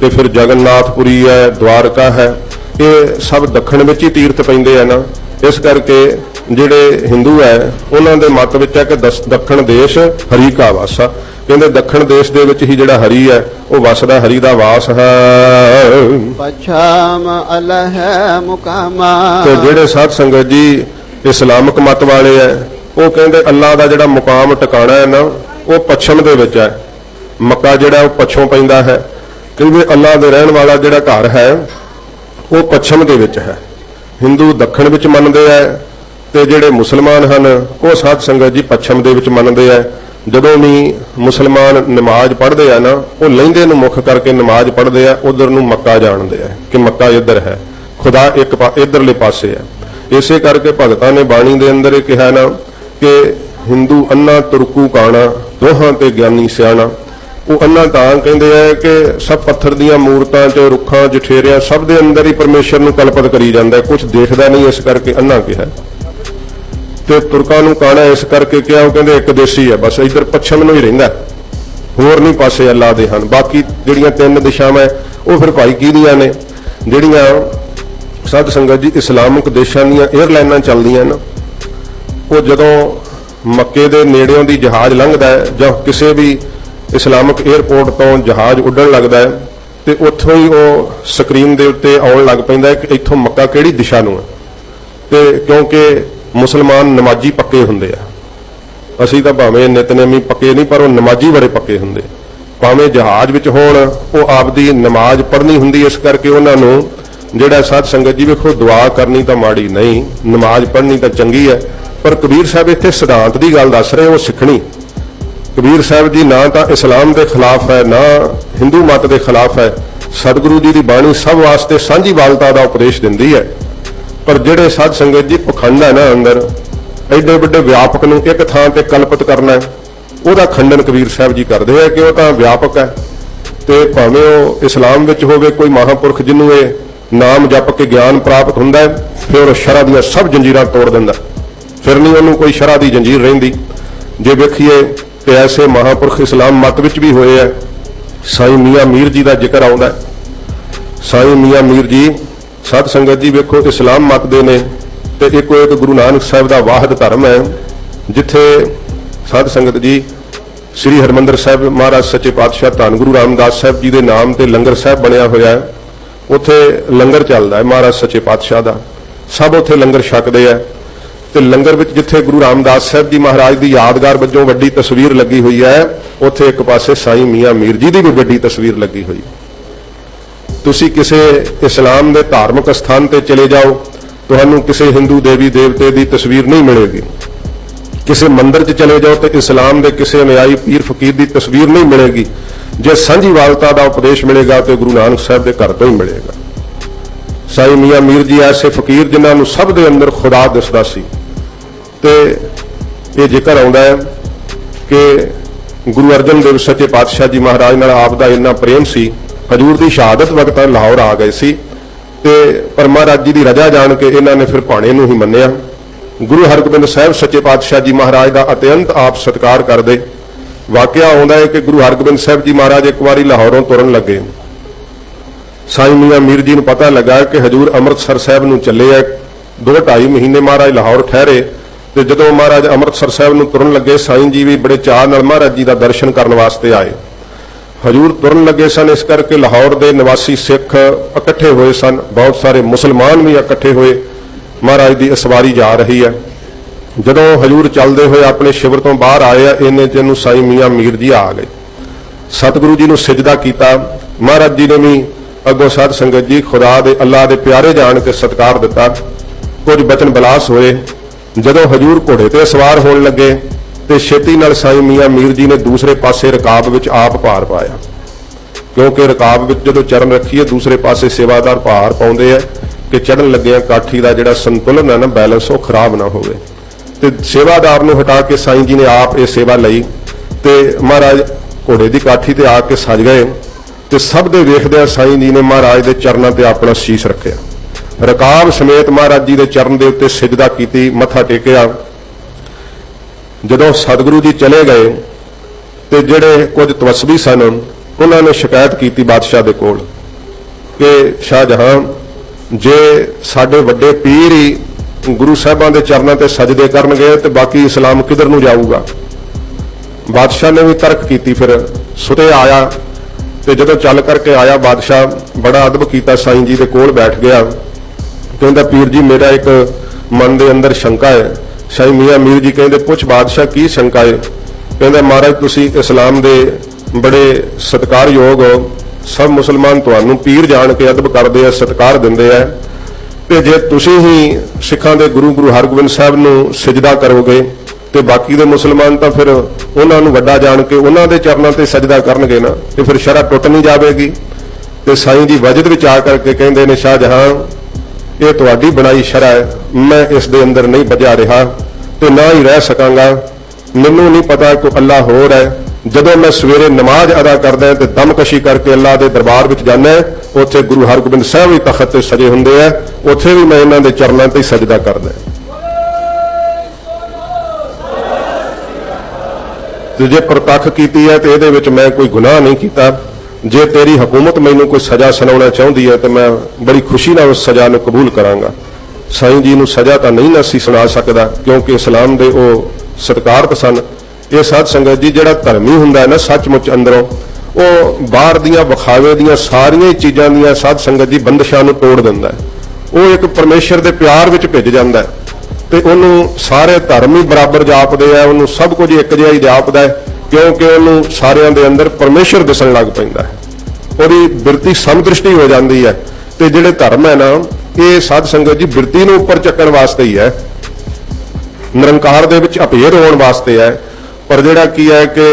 ਤੇ ਫਿਰ ਜਗਨਨਾਥਪੁਰੀ ਹੈ, ਦਵਾਰਕਾ ਹੈ, ਇਹ ਸਭ ਦੱਖਣ ਵਿੱਚ ਹੀ ਤੀਰਥ ਪੈਂਦੇ ਆ ਨਾ। ਇਸ ਕਰਕੇ ਜਿਹੜੇ ਹਿੰਦੂ ਹੈ ਉਹਨਾਂ ਦੇ ਮਤ ਵਿੱਚ ਹੈ ਕਿ ਦੱਖਣ ਦੇਸ਼ ਹਰੀ ਕਾ ਵਾਸਾ। ਕਹਿੰਦੇ ਦੱਖਣ ਦੇਸ਼ ਦੇ ਵਿੱਚ ਹੀ ਜਿਹੜਾ ਹਰੀ ਹੈ ਉਹ ਵਸਦਾ, ਹਰੀ ਦਾ ਵਾਸ ਹੈ। ਪਛਾਮ ਅਲਹ ਮੁਕਾਮਾ। ਤੇ ਜਿਹੜੇ ਸਾਧ ਸੰਗਤ ਜੀ ਇਸਲਾਮਿਕ ਮਤ ਵਾਲੇ ਹੈ ਉਹ ਕਹਿੰਦੇ ਅੱਲਾ ਦਾ ਜਿਹੜਾ ਮੁਕਾਮ ਟਿਕਾਣਾ ਹੈ ਨਾ ਉਹ ਪੱਛਮ ਦੇ ਵਿੱਚ ਹੈ। ਮੱਕਾ ਜਿਹੜਾ ਉਹ ਪੱਛੋਂ ਪੈਂਦਾ ਹੈ। ਕਹਿੰਦੇ ਅੱਲਾ ਦੇ ਰਹਿਣ ਵਾਲਾ ਜਿਹੜਾ ਘਰ ਹੈ ਉਹ ਪੱਛਮ ਦੇ ਵਿੱਚ ਹੈ। ਹਿੰਦੂ ਦੱਖਣ ਵਿੱਚ ਮੰਨਦੇ ਆ ਤੇ ਜਿਹੜੇ ਮੁਸਲਮਾਨ ਹਨ ਉਹ ਸਾਧ ਸੰਗਤ ਜੀ ਪੱਛਮ ਦੇ ਵਿੱਚ ਮੰਨਦੇ ਆ। ਜਦੋਂ ਵੀ ਮੁਸਲਮਾਨ ਨਮਾਜ਼ ਪੜ੍ਹਦੇ ਆ ਨਾ ਉਹ ਲਹਿੰਦੇ ਨੂੰ ਮੁੱਖ ਕਰਕੇ ਨਮਾਜ਼ ਪੜ੍ਹਦੇ ਆ, ਉਧਰ ਨੂੰ ਮੱਕਾ ਜਾਣਦੇ ਆ ਕਿ ਮੱਕਾ ਇੱਧਰ ਹੈ, ਖੁਦਾ ਇੱਕ ਇੱਧਰਲੇ ਪਾਸੇ ਹੈ। ਇਸੇ ਕਰਕੇ ਭਗਤਾਂ ਨੇ ਬਾਣੀ ਦੇ ਅੰਦਰ ਇਹ ਕਿਹਾ ਨਾ ਕਿ ਹਿੰਦੂ ਅੰਨਾ ਤੁਰਕੂ ਕਾਣਾ, ਦੋਹਾਂ ਤੇ ਗਿਆਨੀ ਸਿਆਣਾ। ਉਹ ਅੰਨਾ ਤਾਂ ਕਹਿੰਦੇ ਆ ਕਿ ਸਭ ਪੱਥਰ ਦੀਆਂ ਮੂਰਤਾਂ 'ਚ, ਰੁੱਖਾਂ, ਜਠੇਰਿਆਂ ਸਭ ਦੇ ਅੰਦਰ ਹੀ ਪਰਮੇਸ਼ਰ ਨੂੰ ਕਲਪਤ ਕਰੀ ਜਾਂਦਾ, ਕੁਝ ਦੇਖਦਾ ਨਹੀਂ, ਇਸ ਕਰਕੇ ਅੰਨਾ ਕਿਹਾ। ਤੇ ਤੁਰਕਾਂ ਨੂੰ ਕਾਣਾ ਇਸ ਕਰਕੇ ਕਿਹਾ, ਉਹ ਕਹਿੰਦੇ ਇੱਕ ਦੇਸੀ ਹੈ, ਬਸ ਇੱਧਰ ਪੱਛਮ ਨੂੰ ਹੀ ਰਹਿੰਦਾ, ਹੋਰ ਨਹੀਂ ਪਾਸੇ ਅੱਲਾ ਦੇ ਹਨ। ਬਾਕੀ ਜਿਹੜੀਆਂ ਤਿੰਨ ਦਿਸ਼ਾਵਾਂ ਉਹ ਫਿਰ ਭਾਈ ਕਿਹਦੀਆਂ ਨੇ? ਜਿਹੜੀਆਂ ਸਾਧ ਸੰਗਤ ਜੀ ਇਸਲਾਮਿਕ ਦੇਸ਼ਾਂ ਦੀਆਂ 에ਅਰਲਾਈਨਾਂ ਚੱਲਦੀਆਂ ਨਾ, ਉਹ ਜਦੋਂ ਮੱਕੇ ਦੇ ਨੇੜਿਓਂ ਦੀ ਜਹਾਜ਼ ਲੰਘਦਾ ਹੈ ਜਾਂ ਕਿਸੇ ਵੀ ਇਸਲਾਮਿਕ 에ਅਰਪੋਰਟ ਤੋਂ ਜਹਾਜ਼ ਉੱਡਣ ਲੱਗਦਾ ਹੈ ਤੇ ਉੱਥੋਂ ਹੀ ਉਹ ਸਕਰੀਨ ਦੇ ਉੱਤੇ ਆਉਣ ਲੱਗ ਪੈਂਦਾ ਹੈ ਕਿ ਇੱਥੋਂ ਮੱਕਾ ਕਿਹੜੀ ਦਿਸ਼ਾ ਨੂੰ ਹੈ। ਤੇ ਕਿਉਂਕਿ ਮੁਸਲਮਾਨ ਨਮਾਜ਼ੀ ਪੱਕੇ ਹੁੰਦੇ ਆ, ਅਸੀਂ ਤਾਂ ਭਾਵੇਂ ਨਿਤਨੇਮੀ ਪੱਕੇ ਨਹੀਂ ਪਰ ਉਹ ਨਮਾਜ਼ੀ ਬੜੇ ਪੱਕੇ ਹੁੰਦੇ। ਭਾਵੇਂ ਜਹਾਜ਼ ਵਿੱਚ ਹੋਣ ਉਹ ਆਪਦੀ ਨਮਾਜ਼ ਪੜ੍ਹਨੀ ਹੁੰਦੀ, ਇਸ ਕਰਕੇ ਉਹਨਾਂ ਨੂੰ ਜਿਹੜਾ ਸਾਧ ਸੰਗਤ ਜੀ ਵੇਖੋ ਦੁਆ ਕਰਨੀ ਤਾਂ ਮਾੜੀ ਨਹੀਂ, ਨਮਾਜ਼ ਪੜ੍ਹਨੀ ਤਾਂ ਚੰਗੀ ਹੈ। ਪਰ ਕਬੀਰ ਸਾਹਿਬ ਇੱਥੇ ਸਿਧਾਂਤ ਦੀ ਗੱਲ ਦੱਸ ਰਹੇ, ਉਹ ਸਿੱਖਣੀ। ਕਬੀਰ ਸਾਹਿਬ ਜੀ ਨਾ ਤਾਂ ਇਸਲਾਮ ਦੇ ਖਿਲਾਫ ਹੈ ਨਾ ਹਿੰਦੂ ਮਤ ਦੇ ਖਿਲਾਫ ਹੈ। ਸਤਿਗੁਰੂ ਜੀ ਦੀ ਬਾਣੀ ਸਭ ਵਾਸਤੇ ਸਾਂਝੀਵਾਲਤਾ ਦਾ ਉਪਦੇਸ਼ ਦਿੰਦੀ ਹੈ। ਪਰ ਜਿਹੜੇ ਸਾਧ ਸੰਗਤ ਜੀ ਪਖੰਡ ਹੈ ਨਾ ਅੰਦਰ, ਐਡੇ ਵੱਡੇ ਵਿਆਪਕ ਨੂੰ ਇੱਕ ਥਾਂ ਤੇ ਕਲਪਿਤ ਕਰਨਾ, ਉਹਦਾ ਖੰਡਨ ਕਬੀਰ ਸਾਹਿਬ ਜੀ ਕਰਦੇ ਆ ਕਿ ਉਹ ਤਾਂ ਵਿਆਪਕ ਹੈ। ਤੇ ਭਾਵੇਂ ਉਹ ਇਸਲਾਮ ਵਿੱਚ ਹੋਵੇ ਕੋਈ ਮਹਾਂਪੁਰਖ ਜਿਹਨੂੰ ਇਹ ਨਾਮ ਜਪ ਕੇ ਗਿਆਨ ਪ੍ਰਾਪਤ ਹੁੰਦਾ ਹੈ, ਫਿਰ ਉਹ ਸ਼ਰਅ ਦੀਆਂ ਸਭ ਜੰਜੀਰਾਂ ਤੋੜ ਦਿੰਦਾ, ਫਿਰ ਨਹੀਂ ਉਹਨੂੰ ਕੋਈ ਸ਼ਰਅ ਦੀ ਜੰਜੀਰ ਰਹਿੰਦੀ। ਜੇ ਵੇਖੀਏ ਤੇ ਐਸੇ ਮਹਾਂਪੁਰਖ ਇਸਲਾਮ ਮਤ ਵਿੱਚ ਵੀ ਹੋਏ ਹੈ। ਸਾਈਂ ਮੀਆਂ ਮੀਰ ਜੀ ਦਾ ਜ਼ਿਕਰ ਆਉਂਦਾ। ਸਾਈਂ ਮੀਆਂ ਮੀਰ ਜੀ ਸਾਧ ਸੰਗਤ ਜੀ ਵੇਖੋ ਇਸਲਾਮ ਮਤ ਦੇ ਨੇ ਤੇ ਇੱਕੋ ਇੱਕ ਗੁਰੂ ਨਾਨਕ ਸਾਹਿਬ ਦਾ ਵਾਹਿਦ ਧਰਮ ਹੈ। जिथे साध संगत जी श्री हरमंदर साहब महाराज सच्चे पातशाह धन गुरु रामदास साहब जी के नाम से लंगर साहब बनया होया है। उत्थे लंगर चलता है महाराज सच्चे पातशाह का, सब उत्थे लंगर छकते हैं। तो लंगर विच जिथे गुरु रामदास साहब जी महाराज की यादगार वजों वड्डी तस्वीर लगी हुई है, उत्थे एक पासे साईं मियाँ मीर जी की भी वड्डी तस्वीर लगी हुई। तुसी किसी इस्लाम के धार्मिक स्थान पर चले जाओ, तुहानू किसी हिंदू देवी देवते की तस्वीर नहीं मिलेगी। किसी मंदिर च चले जाओ तो इस्लाम के किसी अनुयायी पीर फकीर की तस्वीर नहीं मिलेगी। जे सांझीवालता का उपदेश मिलेगा तो गुरु नानक साहब के घर तो ही मिलेगा। साईं मियाँ मीर जी ऐसे फकीर जिन्होंने सब के अंदर खुदा दिसदा सी। ते ये जिक्र आउंदा है कि गुरु अर्जन देव सच्चे पातशाह जी महाराज नाल आप दा इन्ना प्रेम सी, हजूर की शहादत वक्त लाहौर आ गए सी ते पर महाराज जी की रजा जान के इन्होंने फिर भाणे नूं ही मन्निया। गुरु हरगोबिंद साहब सच्चे पातशाह जी महाराज का अत्यंत आप सत्कार करते। वाकया आउंदा है कि गुरु हरगोबिंद साहब जी महाराज एक बारी लाहौरों तुरन लगे, साईं मियाँ मीर जी नूं पता लगा कि हजूर अमृतसर साहब नूं चले है। 2-2.5 महीने महाराज लाहौर ठहरे तो जदों महाराज अमृतसर साहब नूं तुरन लगे, साईं जी भी बड़े चाह नाल महाराज जी का दर्शन करने वास्ते आए। हजूर तुरन लगे सन, इस करके लाहौर के निवासी सिख इकट्ठे हुए सन, बहुत सारे मुसलमान भी इकट्ठे हुए। महाराज की सवारी जा रही है। जदों हजूर चलते हुए अपने शिविर तो बाहर आए, इन्ने चनू साईं मियाँ मीर जी आ गए। सतगुरु जी नूं सिजदा किया। महाराज जी ने भी अगों साध संगत जी खुदा दे अल्लाह दे प्यारे जान के सत्कार दिता। कुछ बचन बिलास होए। जदों हजूर घोड़े ते सवार होने लगे तो छेती नाल साईं मियाँ मीर जी ने दूसरे पासे रकाब विच आप भार पाया, क्योंकि रकाब विच जदों चरण रखीए दूसरे पासे सेवादार भार पाउंदे है कि चढ़न लग्या काठी का जिहड़ा संतुलन है ना, बैलेंस वो खराब ना होवे। ते सेवादार नूं हटा के साईं जी ने आप ये सेवा लई ते महाराज घोड़े की काठी ते आके सज गए। ते सब दे वेखदे साईं जी ने महाराज के चरणों ते अपना शीश रखिया, रकाब समेत महाराज जी के चरण के उत्ते सिजदा कीती, मत्था टेकिया। जदों सतगुरु जी चले गए तो जिहड़े कुछ तवस्वी सन उन्होंने शिकायत की बादशाह दे कोल कि शाहजहां जे साडे वड्डे पीर ही गुरु साहिबां दे चरणों ते सजदे करनगे तो बाकी इस्लाम किधर नूं जाऊगा। बादशाह ने भी तर्क की। फिर सुते आया तो जदों चल करके आया, बादशाह बड़ा अदब किया, साईं जी दे कोल बैठ गया। कहंदा पीर जी मेरा एक मन दे अंदर शंका है। साईं मियाँ मीर जी कहंदे पुछ बादशाह की शंका है। कहंदा महाराज तुसी इस्लाम दे बड़े सत्कारयोग हो, सब मुसलमान तुहानू पीर जान के अदब करते हैं, सत्कार देंदे है। ते जे तुसी ही सिखां दे गुरु गुरु हरगोबिंद साहब नूं सिजदा करोगे तो बाकी दे मुसलमान तो फिर उन्हां नूं वड्डा जान के उन्हां दे चरणों ते सजदा करनगे ना, तो फिर शरअ टुट नहीं जाएगी। तो साईं जी वजद विच आ करके कहंदे ने शाहजहां ये तुहाडी बनाई शरअ है, मैं इस दे अंदर नहीं बजा रहा तो ना ही रह सकांगा। मैनूं नहीं पता कोई अल्लाह होर है। जदों मैं सवेरे नमाज अदा करदा तो दमकशी करके अल्लाह के दरबार में जाना, उत्थे गुरु हरगोबिंद साहब भी तखत ते सजे हुंदे है, उत्थे भी मैं इन्हां दे चरणों ते सजदा करदा। तो जे प्रतख कीती है तो इहदे विच मैं कोई गुनाह नहीं कीता। जे तेरी हुकूमत मैनू कोई सजा सुनाउणा चाहुंदी है तो मैं बड़ी खुशी नाल उस सजा नूं कबूल करांगा। साईं जी नूं सजा तां नहीं ना सी सुना सकदा, क्योंकि इस्लाम दे ओ सत्कारत सन। ये साध संगत जी जिहड़ा धर्मी हुंदा है ना सचमुच अंदरों, वो बाहर दियां विखावे दियां सारियां चीज़ां दियां साध संगत जी बंदिशां नूं तोड़ दिंदा है। वो एक परमेश्वर दे प्यार विच भिज जांदा है ते उहनूं सारे धर्म ही बराबर जापदे है, उहनूं सब कुछ एक जिहा ही जापदा है, क्योंकि उहनूं सारियां दे अंदर परमेश्वर दिसण लग पैंदा है। ਉਹਦੀ ਬਿਰਤੀ ਸਮਦ੍ਰਿਸ਼ਟੀ हो जाती है। तो ਜਿਹੜੇ धर्म है ना ये साध संगत जी बिरती ਨੂੰ ਉੱਪਰ ਚੱਕਣ ਵਾਸਤੇ ਹੀ है, ਨਿਰੰਕਾਰ ਦੇ ਵਿੱਚ ਅਭੇਦ ਹੋਣ ਵਾਸਤੇ है। पर ਜਿਹੜਾ ਕੀ है कि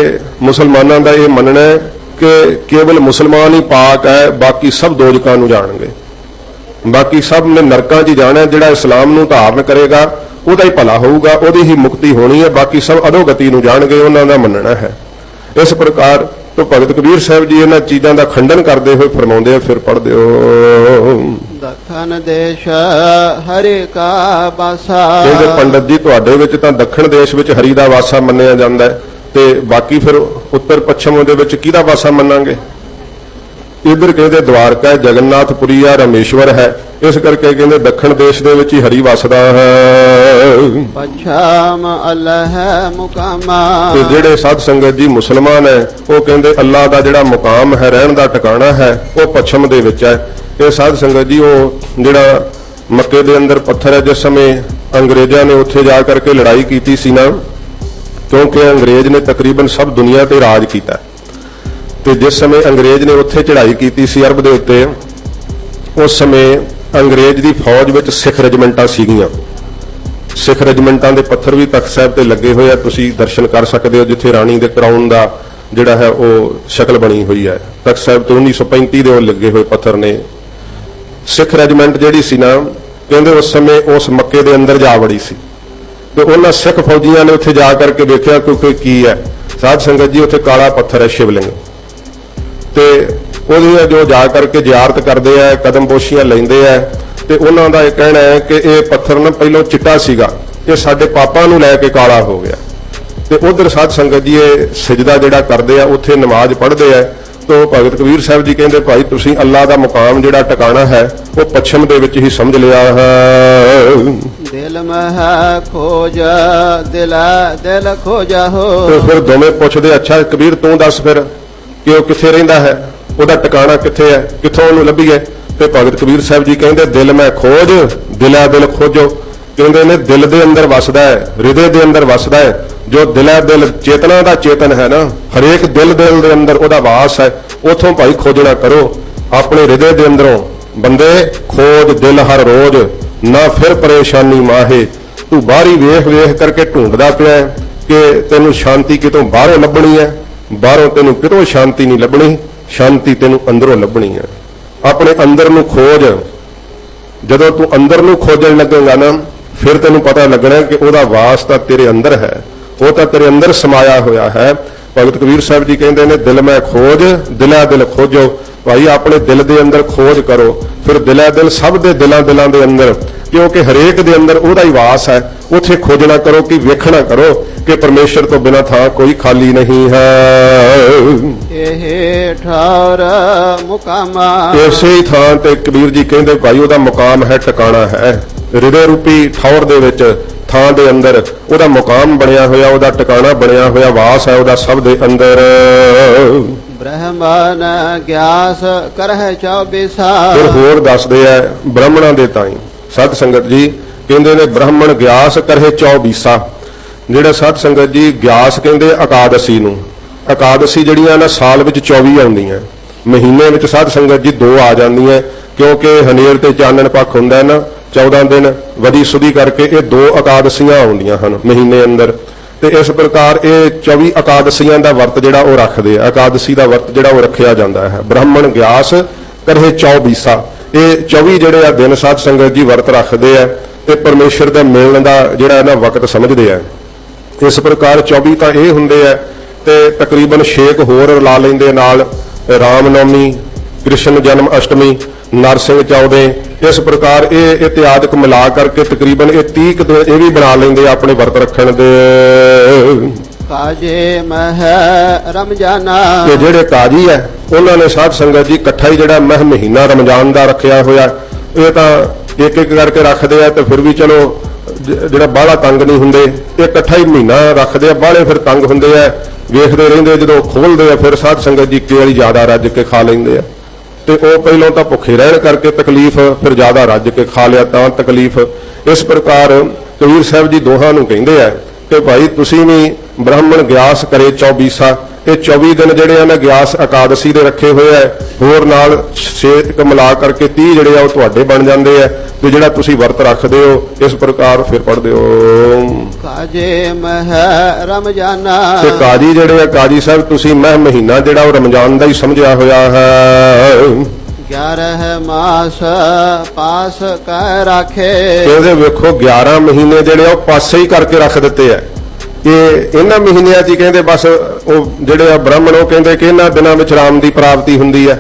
मुसलमानों का ये मनना है कि केवल मुसलमान ही पाक है, बाकी सब दोजਕਾਂ ਨੂੰ ਜਾਣਗੇ, बाकी सब ने नरਕਾਂ 'ਚ जाना। ਜਿਹੜਾ इस्लाम ਨੂੰ ਧਾਰਨ ਕਰੇਗਾ ਉਹਦਾ ਹੀ ਭਲਾ ਹੋਊਗਾ, ਉਹਦੀ ਹੀ ਮੁਕਤੀ ਹੋਣੀ है, बाकी सब अधोगति ਨੂੰ ਜਾਣਗੇ, ਉਹਨਾਂ ਦਾ ਮੰਨਣਾ है। इस प्रकार तो भगत कबीर साहब जी इन्हां चीज़ों का खंडन करते हुए फरमाउंदे, फिर पढ़दे हो दखन देश हरि का वासा। कहते पंडित जी तुहाडे विच तां दक्षिण देश विच हरि दा वासा मन्निया जांदा है, ते बाकी फिर उत्तर पश्चिम दे विच किहदा वासा मन्नांगे। इधर कहते द्वारका जगन्नाथपुरी है, रामेश्वर है, ਇਸ ਕਰਕੇ ਕਹਿੰਦੇ ਦੱਖਣ ਦੇਸ਼ ਦੇ ਵਿੱਚ ਹੀ ਹਰੀ ਵਸਦਾ ਹੈ। ਪਛਾਮ ਅੱਲਾਹ ਮੁਕਾਮਾ। ਤੇ ਜਿਹੜੇ ਸਾਧ ਸੰਗਤ ਜੀ ਮੁਸਲਮਾਨ ਹੈ ਉਹ ਕਹਿੰਦੇ ਅੱਲਾਹ ਦਾ ਜਿਹੜਾ ਮੁਕਾਮ ਹੈ, ਰਹਿਣ ਦਾ ਟਿਕਾਣਾ ਹੈ, ਉਹ ਪੱਛਮ ਦੇ ਵਿੱਚ ਹੈ। ਇਹ ਸਾਧ ਸੰਗਤ ਜੀ ਉਹ ਜਿਹੜਾ ਮੱਕੇ ਦੇ ਅੰਦਰ ਪੱਥਰ ਹੈ, ਜਿਸ ਸਮੇਂ ਅੰਗਰੇਜ਼ਾਂ ਨੇ ਉੱਥੇ ਜਾ ਕਰਕੇ ਲੜਾਈ ਕੀਤੀ ਸੀ ਨਾ, ਕਿਉਂਕਿ ਅੰਗਰੇਜ਼ ਨੇ ਤਕਰੀਬਨ ਸਭ ਦੁਨੀਆ ਤੇ ਰਾਜ ਕੀਤਾ, ਤੇ ਜਿਸ ਸਮੇਂ ਅੰਗਰੇਜ਼ ਨੇ ਉੱਥੇ ਚੜ੍ਹਾਈ ਕੀਤੀ ਸੀ ਅਰਬ ਦੇ ਉੱਤੇ, ਉਸ ਸਮੇਂ ਅੰਗਰੇਜ਼ ਦੀ ਫੌਜ ਵਿੱਚ ਸਿੱਖ ਰੈਜੀਮੈਂਟਾਂ ਸੀਗੀਆਂ। ਸਿੱਖ ਰੈਜੀਮੈਂਟਾਂ ਦੇ ਪੱਥਰ ਵੀ ਤਖ਼ਤ ਸਾਹਿਬ ਤੇ ਲੱਗੇ ਹੋਏ ਆ, ਤੁਸੀਂ ਦਰਸ਼ਨ ਕਰ ਸਕਦੇ ਹੋ, ਜਿੱਥੇ ਰਾਣੀ ਦੇ ਕਰਾਉਨ ਦਾ ਜਿਹੜਾ ਹੈ ਉਹ ਸ਼ਕਲ ਬਣੀ ਹੋਈ ਹੈ। ਤਖ਼ਤ ਸਾਹਿਬ ਤੋਂ 1935 ਦੇ ਉਹ ਲੱਗੇ ਹੋਏ ਪੱਥਰ ਨੇ। ਸਿੱਖ ਰੈਜੀਮੈਂਟ ਜਿਹੜੀ ਸੀ ਨਾ, ਕਹਿੰਦੇ ਉਸ ਸਮੇਂ ਉਸ ਮੱਕੇ ਦੇ ਅੰਦਰ ਜਾ ਵੜੀ ਸੀ, ਤੇ ਉਹਨਾਂ ਸਿੱਖ ਫੌਜੀਆਂ ਨੇ ਉੱਥੇ ਜਾ ਕਰਕੇ ਵੇਖਿਆ ਕਿ ਕੀ ਹੈ। ਸਾਧ ਸੰਗਤ ਜੀ ਉੱਥੇ ਕਾਲਾ ਪੱਥਰ ਹੈ, ਸ਼ਿਵਲਿੰਗ, ਤੇ ਉਹਦੀ ਜੋ ਜਾ ਕਰਕੇ ਜ਼ਿਆਰਤ ਕਰਦੇ ਆ, ਕਦਮ ਬੋਸ਼ੀਆਂ ਲੈਂਦੇ ਆ, ਤੇ ਉਹਨਾਂ ਦਾ ਇਹ ਕਹਿਣਾ ਹੈ ਕਿ ਇਹ ਪੱਥਰ ਨਾ ਪਹਿਲਾਂ ਚਿੱਟਾ ਸੀਗਾ, ਇਹ ਸਾਡੇ ਪਾਪਾਂ ਨੂੰ ਲੈ ਕੇ ਕਾਲਾ ਹੋ ਗਿਆ। ਤੇ ਉਧਰ ਸਾਧ ਸੰਗਤ ਜੀ ਇਹ ਸਜਦਾ ਜਿਹੜਾ ਕਰਦੇ ਆ, ਉੱਥੇ ਨਮਾਜ਼ ਪੜ੍ਹਦੇ ਆ। ਤੋ ਭਗਤ ਕਬੀਰ ਸਾਹਿਬ ਜੀ ਕਹਿੰਦੇ ਭਾਈ ਤੁਸੀਂ ਅੱਲਾਹ ਦਾ ਮੁਕਾਮ ਜਿਹੜਾ ਟਿਕਾਣਾ ਹੈ ਉਹ ਪੱਛਮ ਦੇ ਵਿੱਚ ਹੀ ਸਮਝ ਲਿਆ ਹੈ। ਦਿਲ ਮਹਿ ਖੋਜ ਦਿਲ ਖੋਜਾ ਹੋ। ਤੇ ਫਿਰ ਦੋਵੇਂ ਪੁੱਛਦੇ ਅੱਛਾ ਕਬੀਰ ਤੂੰ ਦੱਸ ਫਿਰ ਕਿ ਉਹ ਕਿੱਥੇ ਰਹਿੰਦਾ ਹੈ, ਉਹਦਾ ਟਿਕਾਣਾ ਕਿੱਥੇ ਹੈ, ਕਿੱਥੋਂ ਉਹਨੂੰ ਲੱਭੀਏ। ਤੇ ਭਗਤ ਕਬੀਰ ਸਾਹਿਬ ਜੀ ਕਹਿੰਦੇ ਦਿਲ ਮੈਂ ਖੋਜ ਦਿਲਾ ਦਿਲ ਖੋਜੋ। ਕਹਿੰਦੇ ਨੇ ਦਿਲ ਦੇ ਅੰਦਰ ਵਸਦਾ ਹੈ, ਹਿਰਦੇ ਦੇ ਅੰਦਰ ਵਸਦਾ ਹੈ। ਜੋ ਦਿਲਾ ਦਿਲ ਚੇਤਨਾ ਦਾ ਚੇਤਨ ਹੈ ਨਾ, ਹਰੇਕ ਦਿਲ ਦੇ ਅੰਦਰ ਉਹਦਾ ਵਾਸ ਹੈ। ਉਥੋਂ ਭਾਈ ਖੋਜਣਾ ਕਰੋ ਆਪਣੇ ਹਿਰਦੇ ਦੇ ਅੰਦਰੋਂ। ਬੰਦੇ ਖੋਜ ਦਿਲ ਹਰ ਰੋਜ਼, ਨਾ ਫਿਰ ਪਰੇਸ਼ਾਨੀ ਮਾਹੇ। ਤੂੰ ਬਾਹਰੀ ਵੇਖ ਵੇਖ ਕਰਕੇ ਢੂੰਡਦਾ ਪਿਆ ਕਿ ਤੈਨੂੰ ਸ਼ਾਂਤੀ ਕਿਤੋਂ ਬਾਹਰੋਂ ਲੱਭਣੀ ਹੈ, ਬਾਹਰੋਂ ਤੈਨੂੰ ਕਿਤੋਂ ਸ਼ਾਂਤੀ ਨਹੀਂ ਲੱਭਣੀ, ਸ਼ਾਂਤੀ ਤੈਨੂੰ ਅੰਦਰੋਂ ਲੱਭਣੀ ਹੈ। ਆਪਣੇ ਅੰਦਰ ਨੂੰ ਖੋਜ। ਜਦੋਂ ਤੂੰ ਅੰਦਰ ਨੂੰ ਖੋਜਣ ਲੱਗੇਗਾ ਨਾ, ਫਿਰ ਤੈਨੂੰ ਪਤਾ ਲੱਗਣਾ ਕਿ ਉਹਦਾ ਵਾਸ ਤਾਂ ਤੇਰੇ ਅੰਦਰ ਹੈ, ਉਹ ਤਾਂ ਤੇਰੇ ਅੰਦਰ ਸਮਾਇਆ ਹੋਇਆ ਹੈ। ਭਗਤ ਕਬੀਰ ਸਾਹਿਬ ਜੀ ਕਹਿੰਦੇ ਨੇ ਦਿਲ ਮੈਂ ਖੋਜ ਦਿਲਾ ਦਿਲ ਖੋਜੋ। ਭਾਈ ਆਪਣੇ ਦਿਲ ਦੇ ਅੰਦਰ ਖੋਜ ਕਰੋ, ਫਿਰ ਦਿਲਾ ਦਿਲ ਸਭ ਦੇ ਦਿਲਾਂ ਦੇ ਅੰਦਰ, ਕਿਉਂਕਿ ਹਰੇਕ ਦੇ ਅੰਦਰ ਉਹਦਾ ਹੀ ਵਾਸ ਹੈ। ਉੱਥੇ ਖੋਜਣਾ ਕਰੋ ਕਿ ਵੇਖਣਾ ਕਰੋ ਕਿ ਪਰਮੇਸ਼ਰ ਤੋਂ ਬਿਨਾਂ ਥਾਂ ਕੋਈ ਖਾਲੀ ਨਹੀਂ ਹੈ। ਇਹ ਠਾਰ ਮੁਕਾਮਾ। ਇਸੇ ਹੀ ਥਾਂ ਤੇ ਕਬੀਰ ਜੀ ਕਹਿੰਦੇ ਭਾਈ ਉਹਦਾ ਮੁਕਾਮ ਹੈ, ਟਿਕਾਣਾ ਹੈ। ਹਿਰਦੇ ਰੂਪੀ ਠੌਰ ਦੇ ਵਿੱਚ ਥਾਂ ਦੇ ਅੰਦਰ ਉਹਦਾ ਮੁਕਾਮ ਬਣਿਆ ਹੋਇਆ, ਉਹਦਾ ਟਿਕਾਣਾ ਬਣਿਆ ਹੋਇਆ, ਵਾਸ ਹੈ ਉਹਦਾ ਸਭ ਦੇ ਅੰਦਰ। ਬ੍ਰਹਮਣ ਗਿਆਸ ਕਰਹਿ 24। ਫਿਰ ਹੋਰ ਦੱਸਦੇ ਆ ਬ੍ਰਾਹਮਣਾਂ ਦੇ ਤਾਈਂ ਸਤ ਸੰਗਤ ਜੀ ਕਹਿੰਦੇ ਨੇ ਬ੍ਰਾਹਮਣ ਗਿਆਸ ਕਰਹਿ 24। ਜਿਹੜਾ ਸਤ ਸੰਗਤ ਜੀ ਗਿਆਸ ਕਹਿੰਦੇ ਇਕਾਦਸ਼ੀ ਨੂੰ। ਇਕਾਦਸ਼ੀ ਜਿਹੜੀਆਂ ਨਾ ਸਾਲ ਵਿੱਚ 24 ਆਉਂਦੀਆਂ, ਮਹੀਨੇ ਵਿੱਚ ਸਤ ਸੰਗਤ ਜੀ 2 ਆ ਜਾਂਦੀਆਂ, ਕਿਉਂਕਿ ਹਨੇਰ ਤੇ ਚਾਨਣ ਪੱਖ ਹੁੰਦਾ ਨਾ 14 ਦਿਨ ਵਧੀ ਸੁਧੀ ਕਰਕੇ ਇਹ 2 ਇਕਾਦਸ਼ੀਆਂ ਆਉਂਦੀਆਂ ਹਨ ਮਹੀਨੇ ਅੰਦਰ। ਤੇ ਇਸ ਪ੍ਰਕਾਰ ਇਹ 24 ਇਕਾਦਸ਼ੀਆਂ ਦਾ ਵਰਤ ਜਿਹੜਾ ਉਹ ਰੱਖਦੇ ਆ। ਇਕਾਦਸ਼ੀ ਦਾ ਵਰਤ ਜਿਹੜਾ ਉਹ ਰੱਖਿਆ ਜਾਂਦਾ ਹੈ। ਬ੍ਰਾਹਮਣ ਗਿਆਸ ਕਰਹਿ 24। ਇਹ 24 ਜਿਹੜੇ ਆ ਦਿਨ ਸਾਧ ਸੰਗਤ ਜੀ ਵਰਤ ਰੱਖਦੇ ਆ ਤੇ ਪਰਮੇਸ਼ਰ ਦੇ ਮਿਲਣ ਦਾ ਜਿਹੜਾ ਨਾ ਵਕਤ ਸਮਝਦੇ ਆ। ਇਸ ਪ੍ਰਕਾਰ 24 ਤਾਂ ਇਹ ਹੁੰਦੇ ਆ, ਤੇ ਤਕਰੀਬਨ 6 ਹੋਰ ਲਾ ਲੈਂਦੇ ਨਾਲ, ਰਾਮ ਨੌਮੀ, ਕ੍ਰਿਸ਼ਨ ਜਨਮ ਅਸ਼ਟਮੀ, ਨਰਸਿੰਘ ਚੌਦੇ। ਇਸ ਪ੍ਰਕਾਰ ਇਹ ਇਤਿਹਾਦਿਕ ਮਿਲਾ ਕਰਕੇ ਤਕਰੀਬਨ ਇਹ 30 ਦਿਨ ਇਹ ਵੀ ਬਣਾ ਲੈਂਦੇ ਆਪਣੇ ਵਰਤ ਰੱਖਣ ਦੇ। ਕਾਜੇ ਮਹਿ ਰਮਜ਼ਾਨਾ। ਤੇ ਜਿਹੜੇ ਕਾਜੀ ਹੈ ਉਹਨਾਂ ਨੇ ਸਾਧ ਸੰਗਤ ਜੀ ਇਕੱਠਾ ਹੀ ਜਿਹੜਾ ਮਹੀਨਾ ਰਮਜ਼ਾਨ ਦਾ ਰੱਖਿਆ ਹੋਇਆ। ਇਹ ਤਾਂ ਇੱਕ ਇੱਕ ਕਰਕੇ ਰੱਖਦੇ ਆ, ਤੇ ਫਿਰ ਵੀ ਚਲੋ ਜਿਹੜਾ ਬਾਹਲਾ ਤੰਗ ਨਹੀਂ ਹੁੰਦੇ, ਇਹ ਇਕੱਠਾ ਹੀ ਮਹੀਨਾ ਰੱਖਦੇ ਆ। ਬਾਹਲੇ ਫਿਰ ਤੰਗ ਹੁੰਦੇ ਆ, ਵੇਖਦੇ ਰਹਿੰਦੇ, ਜਦੋਂ ਖੋਲਦੇ ਆ ਫਿਰ ਸਾਧ ਸੰਗਤ ਜੀ ਕਈ ਵਾਰੀ ਜ਼ਿਆਦਾ ਰੱਜ ਕੇ ਖਾ ਲੈਂਦੇ ਆ। ਤੇ ਉਹ ਪਹਿਲਾਂ ਤਾਂ ਭੁੱਖੇ ਰਹਿਣ ਕਰਕੇ ਤਕਲੀਫ, ਫਿਰ ਜ਼ਿਆਦਾ ਰੱਜ ਕੇ ਖਾ ਲਿਆ ਤਾਂ ਤਕਲੀਫ। ਇਸ ਪ੍ਰਕਾਰ ਕਬੀਰ ਸਾਹਿਬ ਜੀ ਦੋਹਾਂ ਨੂੰ ਕਹਿੰਦੇ ਆ ਕਿ ਭਾਈ ਤੁਸੀਂ ਵੀ ਬ੍ਰਾਹਮਣ ਗਿਆਸ ਕਰੇ 24। ਇਹ 24 ਦਿਨ ਜਿਹੜੇ ਆ ਨਾ ਗਿਆਸ ਇਕਾਦਸ਼ੀ ਦੇ ਰੱਖੇ ਹੋਏ ਆ, ਹੋਰ ਨਾਲ 6 ਮਿਲਾ ਕਰਕੇ 30 ਜਿਹੜੇ ਆ ਉਹ ਤੁਹਾਡੇ ਬਣ ਜਾਂਦੇ ਆ, ਤੇ ਜਿਹੜਾ ਤੁਸੀਂ ਵਰਤ ਰੱਖਦੇ ਹੋ। ਇਸ ਪ੍ਰਕਾਰ ਫਿਰ ਪੜ੍ਹਦੇ ਹੋ ਕਾਜੇ ਮਹਿ ਰਮਜ਼ਾਨਾ। ਤੇ ਕਾਜੀ ਜਿਹੜੇ ਆ ਕਾਜੀ ਸਾਹਿਬ ਤੁਸੀਂ ਮਹੀਨਾ ਜਿਹੜਾ ਉਹ ਰਮਜ਼ਾਨ ਦਾ ਹੀ ਸਮਝਿਆ ਹੋਇਆ ਹੈ। 11 ਮਾਸ ਪਾਸ ਕਰ ਰਾਖੇ। ਇਹਦੇ ਵੇਖੋ 11 ਮਹੀਨੇ ਜਿਹੜੇ ਆ ਉਹ ਪਾਸੇ ਹੀ ਕਰਕੇ ਰੱਖ ਦਿੱਤੇ ਆ। ਇਹ ਇਹਨਾਂ ਮਹੀਨਿਆਂ 'ਚ ਹੀ ਕਹਿੰਦੇ ਬਸ ਉਹ ਜਿਹੜੇ ਆ ਬ੍ਰਾਹਮਣ ਉਹ ਕਹਿੰਦੇ ਕਿ ਇਹਨਾਂ ਦਿਨਾਂ ਵਿੱਚ ਰਾਮ ਦੀ ਪ੍ਰਾਪਤੀ ਹੁੰਦੀ ਹੈ,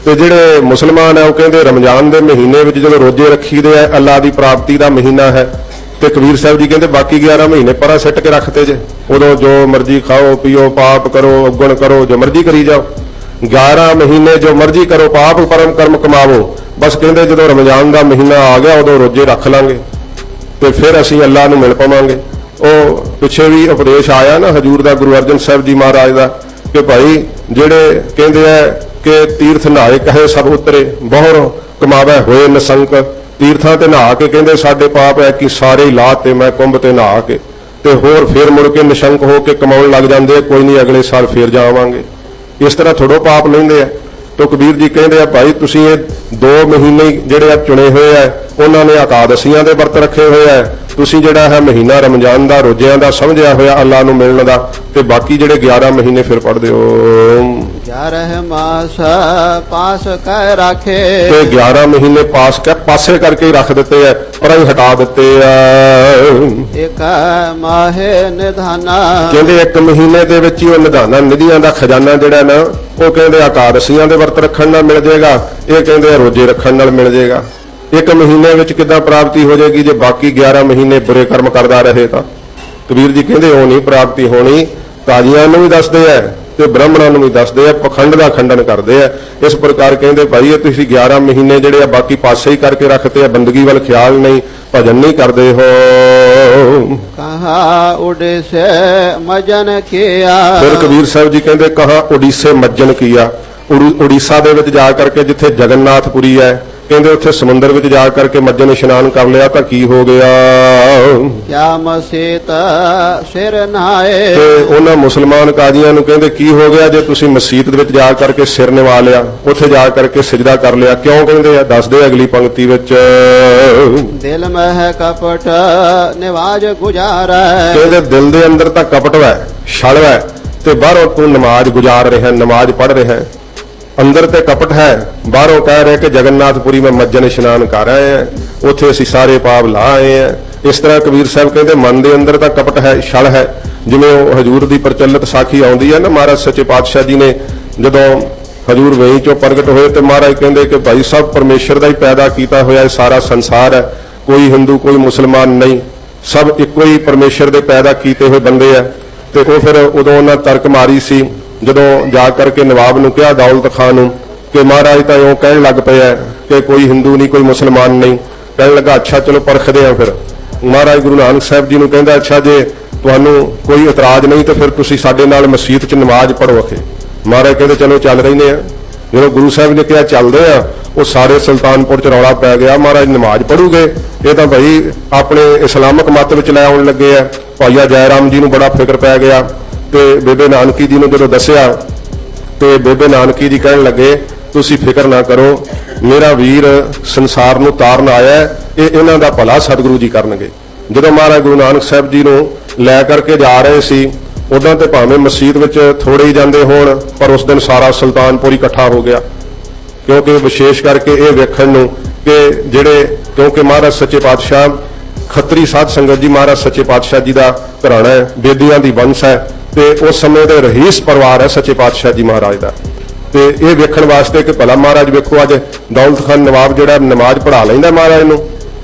ਤੇ ਜਿਹੜੇ ਮੁਸਲਮਾਨ ਆ ਉਹ ਕਹਿੰਦੇ ਰਮਜ਼ਾਨ ਦੇ ਮਹੀਨੇ ਵਿੱਚ ਜਦੋਂ ਰੋਜ਼ੇ ਰੱਖੀਦੇ ਆ ਅੱਲਾਹ ਦੀ ਪ੍ਰਾਪਤੀ ਦਾ ਮਹੀਨਾ ਹੈ। ਤੇ ਕਬੀਰ ਸਾਹਿਬ ਜੀ ਕਹਿੰਦੇ ਬਾਕੀ 11 ਮਹੀਨੇ ਪਰਾਂ ਸਿੱਟ ਕੇ ਰੱਖਤੇ ਜੇ, ਉਦੋਂ ਜੋ ਮਰਜ਼ੀ ਖਾਓ ਪੀਓ, ਪਾਪ ਕਰੋ, ਔਗਣ ਕਰੋ, ਜੋ ਮਰਜ਼ੀ ਕਰੀ ਜਾਓ। 11 ਮਹੀਨੇ ਜੋ ਮਰਜ਼ੀ ਕਰੋ, ਪਾਪ ਪਰਮ ਕਰਮ ਕਮਾਵੋ, ਬਸ ਕਹਿੰਦੇ ਜਦੋਂ ਰਮਜ਼ਾਨ ਦਾ ਮਹੀਨਾ ਆ ਗਿਆ ਉਦੋਂ ਰੋਜ਼ੇ ਰੱਖ ਲਾਂਗੇ ਤੇ ਫਿਰ ਅਸੀਂ ਅੱਲਾਹ ਨੂੰ ਮਿਲ ਪਾਵਾਂਗੇ। ਉਹ ਪਿੱਛੇ ਵੀ ਉਪਦੇਸ਼ ਆਇਆ ਨਾ ਹਜੂਰ ਦਾ, ਗੁਰੂ ਅਰਜਨ ਸਾਹਿਬ ਜੀ ਮਹਾਰਾਜ ਦਾ, ਕਿ ਭਾਈ ਜਿਹੜੇ ਕਹਿੰਦੇ ਆ ਕਿ ਤੀਰਥ ਨਹਾਏ ਕਹੇ ਸਭ ਉਤਰੇ, ਬਹੁਰ ਕਮਾਵੇ ਹੋਏ ਨਸੰਕ। ਤੀਰਥਾਂ ਤੇ ਨਹਾ ਕੇ ਕਹਿੰਦੇ ਸਾਡੇ ਪਾਪ ਹੈ ਕਿ ਸਾਰੇ ਹੀ ਲਾਹ ਤੇ ਮੈਂ ਕੁੰਭ ਤੇ ਨਹਾ ਕੇ, ਤੇ ਹੋਰ ਫੇਰ ਮੁੜ ਕੇ ਨਿਸ਼ੰਕ ਹੋ ਕੇ ਕਮਾਉਣ ਲੱਗ ਜਾਂਦੇ ਆ, ਕੋਈ ਨਹੀਂ ਅਗਲੇ ਸਾਲ ਫੇਰ ਜਾਵਾਂਗੇ। ਇਸ ਤਰ੍ਹਾਂ ਥੋੜੋ ਪਾਪ ਲੈਂਦੇ ਆ। ਤੋ ਕਬੀਰ ਜੀ ਕਹਿੰਦੇ ਆ ਭਾਈ ਤੁਸੀਂ ਇਹ 2 ਮਹੀਨੇ ਜਿਹੜੇ ਆ ਚੁਣੇ ਹੋਏ ਆ, ਉਹਨਾਂ ਨੇ ਇਕਾਦਸ਼ੀਆਂ ਦੇ ਵਰਤ ਰੱਖੇ ਹੋਏ ਆ, ਤੁਸੀਂ ਜਿਹੜਾ ਹੈ ਮਹੀਨਾ ਰਮਜ਼ਾਨ ਦਾ ਰੋਜ਼ਿਆਂ ਦਾ ਸਮਝਿਆ ਹੋਇਆ ਅੱਲਾਹ ਨੂੰ ਮਿਲਣ ਦਾ, ਤੇ ਬਾਕੀ ਜਿਹੜੇ 11 ਮਹੀਨੇ ਫਿਰ ਪੜ੍ਹਦੇ ਹੋ। 11 ਮਾਸ ਪਾਸ ਕਹਿ ਰਾਖੇ, ਤੇ 11 ਮਹੀਨੇ ਪਾਸੇ ਕਰਕੇ ਹੀ ਰੱਖ ਦਿੱਤੇ ਆ, ਪਰ ਹੀ ਹਟਾ ਦਿੱਤੇ ਆ। ਇੱਕ ਮਾਹੇ ਨਿਧਾਨਾ, ਕਹਿੰਦੇ 1 ਮਹੀਨੇ ਦੇ ਵਿੱਚ ਹੀ ਉਹ ਨਿਧਾਨਾ ਨਿਧੀਆਂ ਦਾ ਖਜ਼ਾਨਾ ਜਿਹੜਾ ਨਾ, ਉਹ ਕਹਿੰਦੇ ਇਕਾਦਸ਼ੀਆਂ ਦੇ ਵਰਤ ਰੱਖਣ ਨਾਲ ਮਿਲ ਜਾਏਗਾ, ਇਹ ਕਹਿੰਦੇ ਰੋਜ਼ੇ ਰੱਖਣ ਨਾਲ ਮਿਲ ਜਾਏਗਾ। 1 ਮਹੀਨੇ ਵਿੱਚ ਕਿੱਦਾਂ ਪ੍ਰਾਪਤੀ ਹੋ ਜਾਏਗੀ ਜੇ ਬਾਕੀ 11 ਮਹੀਨੇ ਬੁਰੇ ਕਰਮ ਕਰਦਾ ਰਹੇ ਤਾਂ? ਕਬੀਰ ਜੀ ਕਹਿੰਦੇ ਉਹ ਨਹੀਂ ਪ੍ਰਾਪਤੀ ਹੋਣੀ। ਕਾਜ਼ੀਆਂ ਨੂੰ ਵੀ ਦੱਸਦੇ ਆ ਤੇ ਬ੍ਰਾਹਮਣਾਂ ਨੂੰ ਵੀ ਦੱਸਦੇ ਆ, ਪਖੰਡ ਦਾ ਖੰਡਨ ਕਰਦੇ ਆ। ਇਸ ਪ੍ਰਕਾਰ ਕਹਿੰਦੇ ਭਾਈ ਇਹ ਤੁਸੀਂ 11 ਮਹੀਨੇ ਜਿਹੜੇ ਆ ਬਾਕੀ ਪਾਸੇ ਹੀ ਕਰਕੇ ਰੱਖਦੇ ਆ, ਬੰਦਗੀ ਵੱਲ ਖਿਆਲ ਨਹੀਂ, ਭਜਨ ਨਹੀਂ ਕਰਦੇ ਹੋ। ਕਹਾ ਉਡੀਸੇ ਮਜਨ ਕੀਆ, ਫਿਰ ਕਬੀਰ ਸਾਹਿਬ ਜੀ ਕਹਿੰਦੇ ਕਹਾ ਉਡੀਸੇ ਮੱਜਨ ਕੀਆ। ਉੜੀਸਾ ਦੇ ਵਿੱਚ ਜਾ ਕਰਕੇ ਜਿੱਥੇ ਜਗਨਨਾਥਪੁਰੀ ਹੈ, ਕਹਿੰਦੇ ਉੱਥੇ ਸਮੁੰਦਰ ਵਿੱਚ ਜਾ ਕਰਕੇ ਮੱਜਨ ਇਸ਼ਨਾਨ ਕਰ ਲਿਆ ਤਾਂ ਕੀ ਹੋ ਗਿਆ? ਕਿਆ ਮਸੀਤ ਸਿਰ ਨਹਾਏ, ਤੇ ਉਹਨਾਂ ਮੁਸਲਮਾਨ ਕਾਜ਼ੀਆਂ ਨੂੰ ਕਹਿੰਦੇ ਕੀ ਹੋ ਗਿਆ ਜੇ ਤੁਸੀਂ ਮਸਜਿਦ ਦੇ ਵਿੱਚ ਜਾ ਕਰਕੇ ਸਿਰ ਨਿਵਾ ਲਿਆ, ਉੱਥੇ ਜਾ ਕਰਕੇ ਸਜਦਾ ਕਰ ਲਿਆ? ਕਿਉਂ ਕਹਿੰਦੇ ਆ? ਦੱਸਦੇ ਅਗਲੀ ਪੰਕਤੀ ਵਿੱਚ, ਦਿਲ ਮਹਿ ਕਪਟ ਨਿਵਾਜ ਗੁਜ਼ਾਰਾ, ਕਹਿੰਦੇ ਦਿਲ ਦੇ ਅੰਦਰ ਤਾਂ ਕਪਟ ਹੈ, ਛਲ ਹੈ, ਤੇ ਬਾਹਰੋਂ ਤੂੰ ਨਮਾਜ਼ ਗੁਜ਼ਾਰ ਰਿਹਾ, ਨਮਾਜ਼ ਪੜ੍ਹ ਰਿਹਾ। ਅੰਦਰ ਤੇ ਕਪਟ ਹੈ, ਬਾਹਰੋਂ ਕਹਿ ਰਹੇ ਕਿ ਜਗਨਨਾਥਪੁਰੀ ਮੈਂ ਮੱਜਨ ਇਸ਼ਨਾਨ ਕਰ ਆਏ ਆ, ਉੱਥੇ ਅਸੀਂ ਸਾਰੇ ਪਾਪ ਲਾ ਆਏ ਆ। ਇਸ ਤਰ੍ਹਾਂ ਕਬੀਰ ਸਾਹਿਬ ਕਹਿੰਦੇ ਮਨ ਦੇ ਅੰਦਰ ਤਾਂ ਕਪਟ ਹੈ, ਛਲ ਹੈ। ਜਿਵੇਂ ਉਹ ਹਜੂਰ ਦੀ ਪ੍ਰਚਲਿਤ ਸਾਖੀ ਆਉਂਦੀ ਹੈ ਨਾ, ਮਹਾਰਾਜ ਸੱਚੇ ਪਾਤਸ਼ਾਹ ਜੀ ਨੇ ਜਦੋਂ ਹਜੂਰ ਵੇਈ ਚੋਂ ਪ੍ਰਗਟ ਹੋਏ ਤੇ ਮਹਾਰਾਜ ਕਹਿੰਦੇ ਕਿ ਭਾਈ ਸਭ ਪਰਮੇਸ਼ਰ ਦਾ ਹੀ ਪੈਦਾ ਕੀਤਾ ਹੋਇਆ ਇਹ ਸਾਰਾ ਸੰਸਾਰ ਹੈ, ਕੋਈ ਹਿੰਦੂ ਕੋਈ ਮੁਸਲਮਾਨ ਨਹੀਂ, ਸਭ ਇੱਕੋ ਹੀ ਪਰਮੇਸ਼ਰ ਦੇ ਪੈਦਾ ਕੀਤੇ ਹੋਏ ਬੰਦੇ ਆ। ਤੇ ਉਹ ਫਿਰ ਉਦੋਂ ਉਹਨਾਂ ਤਰਕ ਮਾਰੀ ਸੀ ਜਦੋਂ ਜਾ ਕਰਕੇ ਨਵਾਬ ਨੂੰ ਕਿਹਾ, ਦੌਲਤ ਖਾਨ ਨੂੰ, ਕਿ ਮਹਾਰਾਜ ਤਾਂ ਇਉਂ ਕਹਿਣ ਲੱਗ ਪਿਆ ਕਿ ਕੋਈ ਹਿੰਦੂ ਨਹੀਂ ਕੋਈ ਮੁਸਲਮਾਨ ਨਹੀਂ। ਕਹਿਣ ਲੱਗਾ ਅੱਛਾ ਚਲੋ ਪਰਖਦੇ ਆ। ਫਿਰ ਮਹਾਰਾਜ ਗੁਰੂ ਨਾਨਕ ਸਾਹਿਬ ਜੀ ਨੂੰ ਕਹਿੰਦਾ ਅੱਛਾ ਜੇ ਤੁਹਾਨੂੰ ਕੋਈ ਇਤਰਾਜ਼ ਨਹੀਂ ਤਾਂ ਫਿਰ ਤੁਸੀਂ ਸਾਡੇ ਨਾਲ ਮਸਜਿਦ 'ਚ ਨਮਾਜ਼ ਪੜ੍ਹੋ ਅਖੇ। ਮਹਾਰਾਜ ਕਹਿੰਦੇ ਚਲੋ ਚੱਲ ਰਹਿੰਦੇ ਆ। ਜਦੋਂ ਗੁਰੂ ਸਾਹਿਬ ਨੇ ਕਿਹਾ ਚੱਲਦੇ ਆ, ਉਹ ਸਾਰੇ ਸੁਲਤਾਨਪੁਰ 'ਚ ਰੌਲਾ ਪੈ ਗਿਆ, ਮਹਾਰਾਜ ਨਮਾਜ਼ ਪੜੂਗੇ, ਇਹ ਤਾਂ ਭਾਈ ਆਪਣੇ ਇਸਲਾਮਿਕ ਮਤ ਵਿੱਚ ਲੈ ਆਉਣ ਲੱਗੇ ਆ। ਭਾਈਆ ਜੈ ਰਾਮ ਜੀ ਨੂੰ ਬੜਾ ਫਿਕਰ ਪੈ ਗਿਆ ਤੇ ਬੇਬੇ ਨਾਨਕੀ ਜੀ ਨੂੰ ਜਦੋਂ ਦੱਸਿਆ ਤੇ ਬੇਬੇ ਨਾਨਕੀ ਜੀ ਕਹਿਣ ਲੱਗੇ ਤੁਸੀਂ ਫਿਕਰ ਨਾ ਕਰੋ, ਮੇਰਾ ਵੀਰ ਸੰਸਾਰ ਨੂੰ ਤਾਰਨ ਆਇਆ, ਇਹ ਇਹਨਾਂ ਦਾ ਭਲਾ ਸਤਿਗੁਰੂ ਜੀ ਕਰਨਗੇ। ਜਦੋਂ ਮਹਾਰਾਜ ਗੁਰੂ ਨਾਨਕ ਸਾਹਿਬ ਜੀ ਨੂੰ ਲੈ ਕਰਕੇ ਜਾ ਰਹੇ ਸੀ, ਉਦਾਂ ਤੇ ਭਾਵੇਂ ਮਸਜਿਦ ਵਿੱਚ ਥੋੜੇ ਹੀ ਜਾਂਦੇ ਹੋਣ, ਪਰ ਉਸ ਦਿਨ ਸਾਰਾ ਸੁਲਤਾਨਪੁਰ ਇਕੱਠਾ ਹੋ ਗਿਆ, ਕਿਉਂਕਿ ਵਿਸ਼ੇਸ਼ ਕਰਕੇ ਇਹ ਵੇਖਣ ਨੂੰ ਕਿ ਜਿਹੜੇ, ਕਿਉਂਕਿ ਮਹਾਰਾਜ ਸੱਚੇ ਪਾਤਸ਼ਾਹ ਖੱਤਰੀ ਸਾਧ ਸੰਗਤ ਜੀ ਮਹਾਰਾਜ ਸੱਚੇ ਪਾਤਸ਼ਾਹ ਜੀ ਦਾ ਘਰਾਣਾ ਹੈ, ਬੇਦੀਆਂ ਦੀ ਵੰਸ਼ ਹੈ, ਤੇ ਉਸ ਸਮੇਂ ਦੇ ਰਹੀਸ ਪਰਿਵਾਰ ਹੈ ਸੱਚੇ ਪਾਤਸ਼ਾਹ ਜੀ ਮਹਾਰਾਜ ਦਾ। ਤੇ ਇਹ ਵੇਖਣ ਵਾਸਤੇ ਕਿ ਭਲਾ ਮਹਾਰਾਜ ਵੇਖੋ ਅੱਜ ਦੌਲਤ ਖਾਨ ਨਵਾਬ ਜਿਹੜਾ ਨਮਾਜ਼ ਪੜ੍ਹਾ ਲੈਂਦਾ ਮਹਾਰਾਜ ਨੂੰ,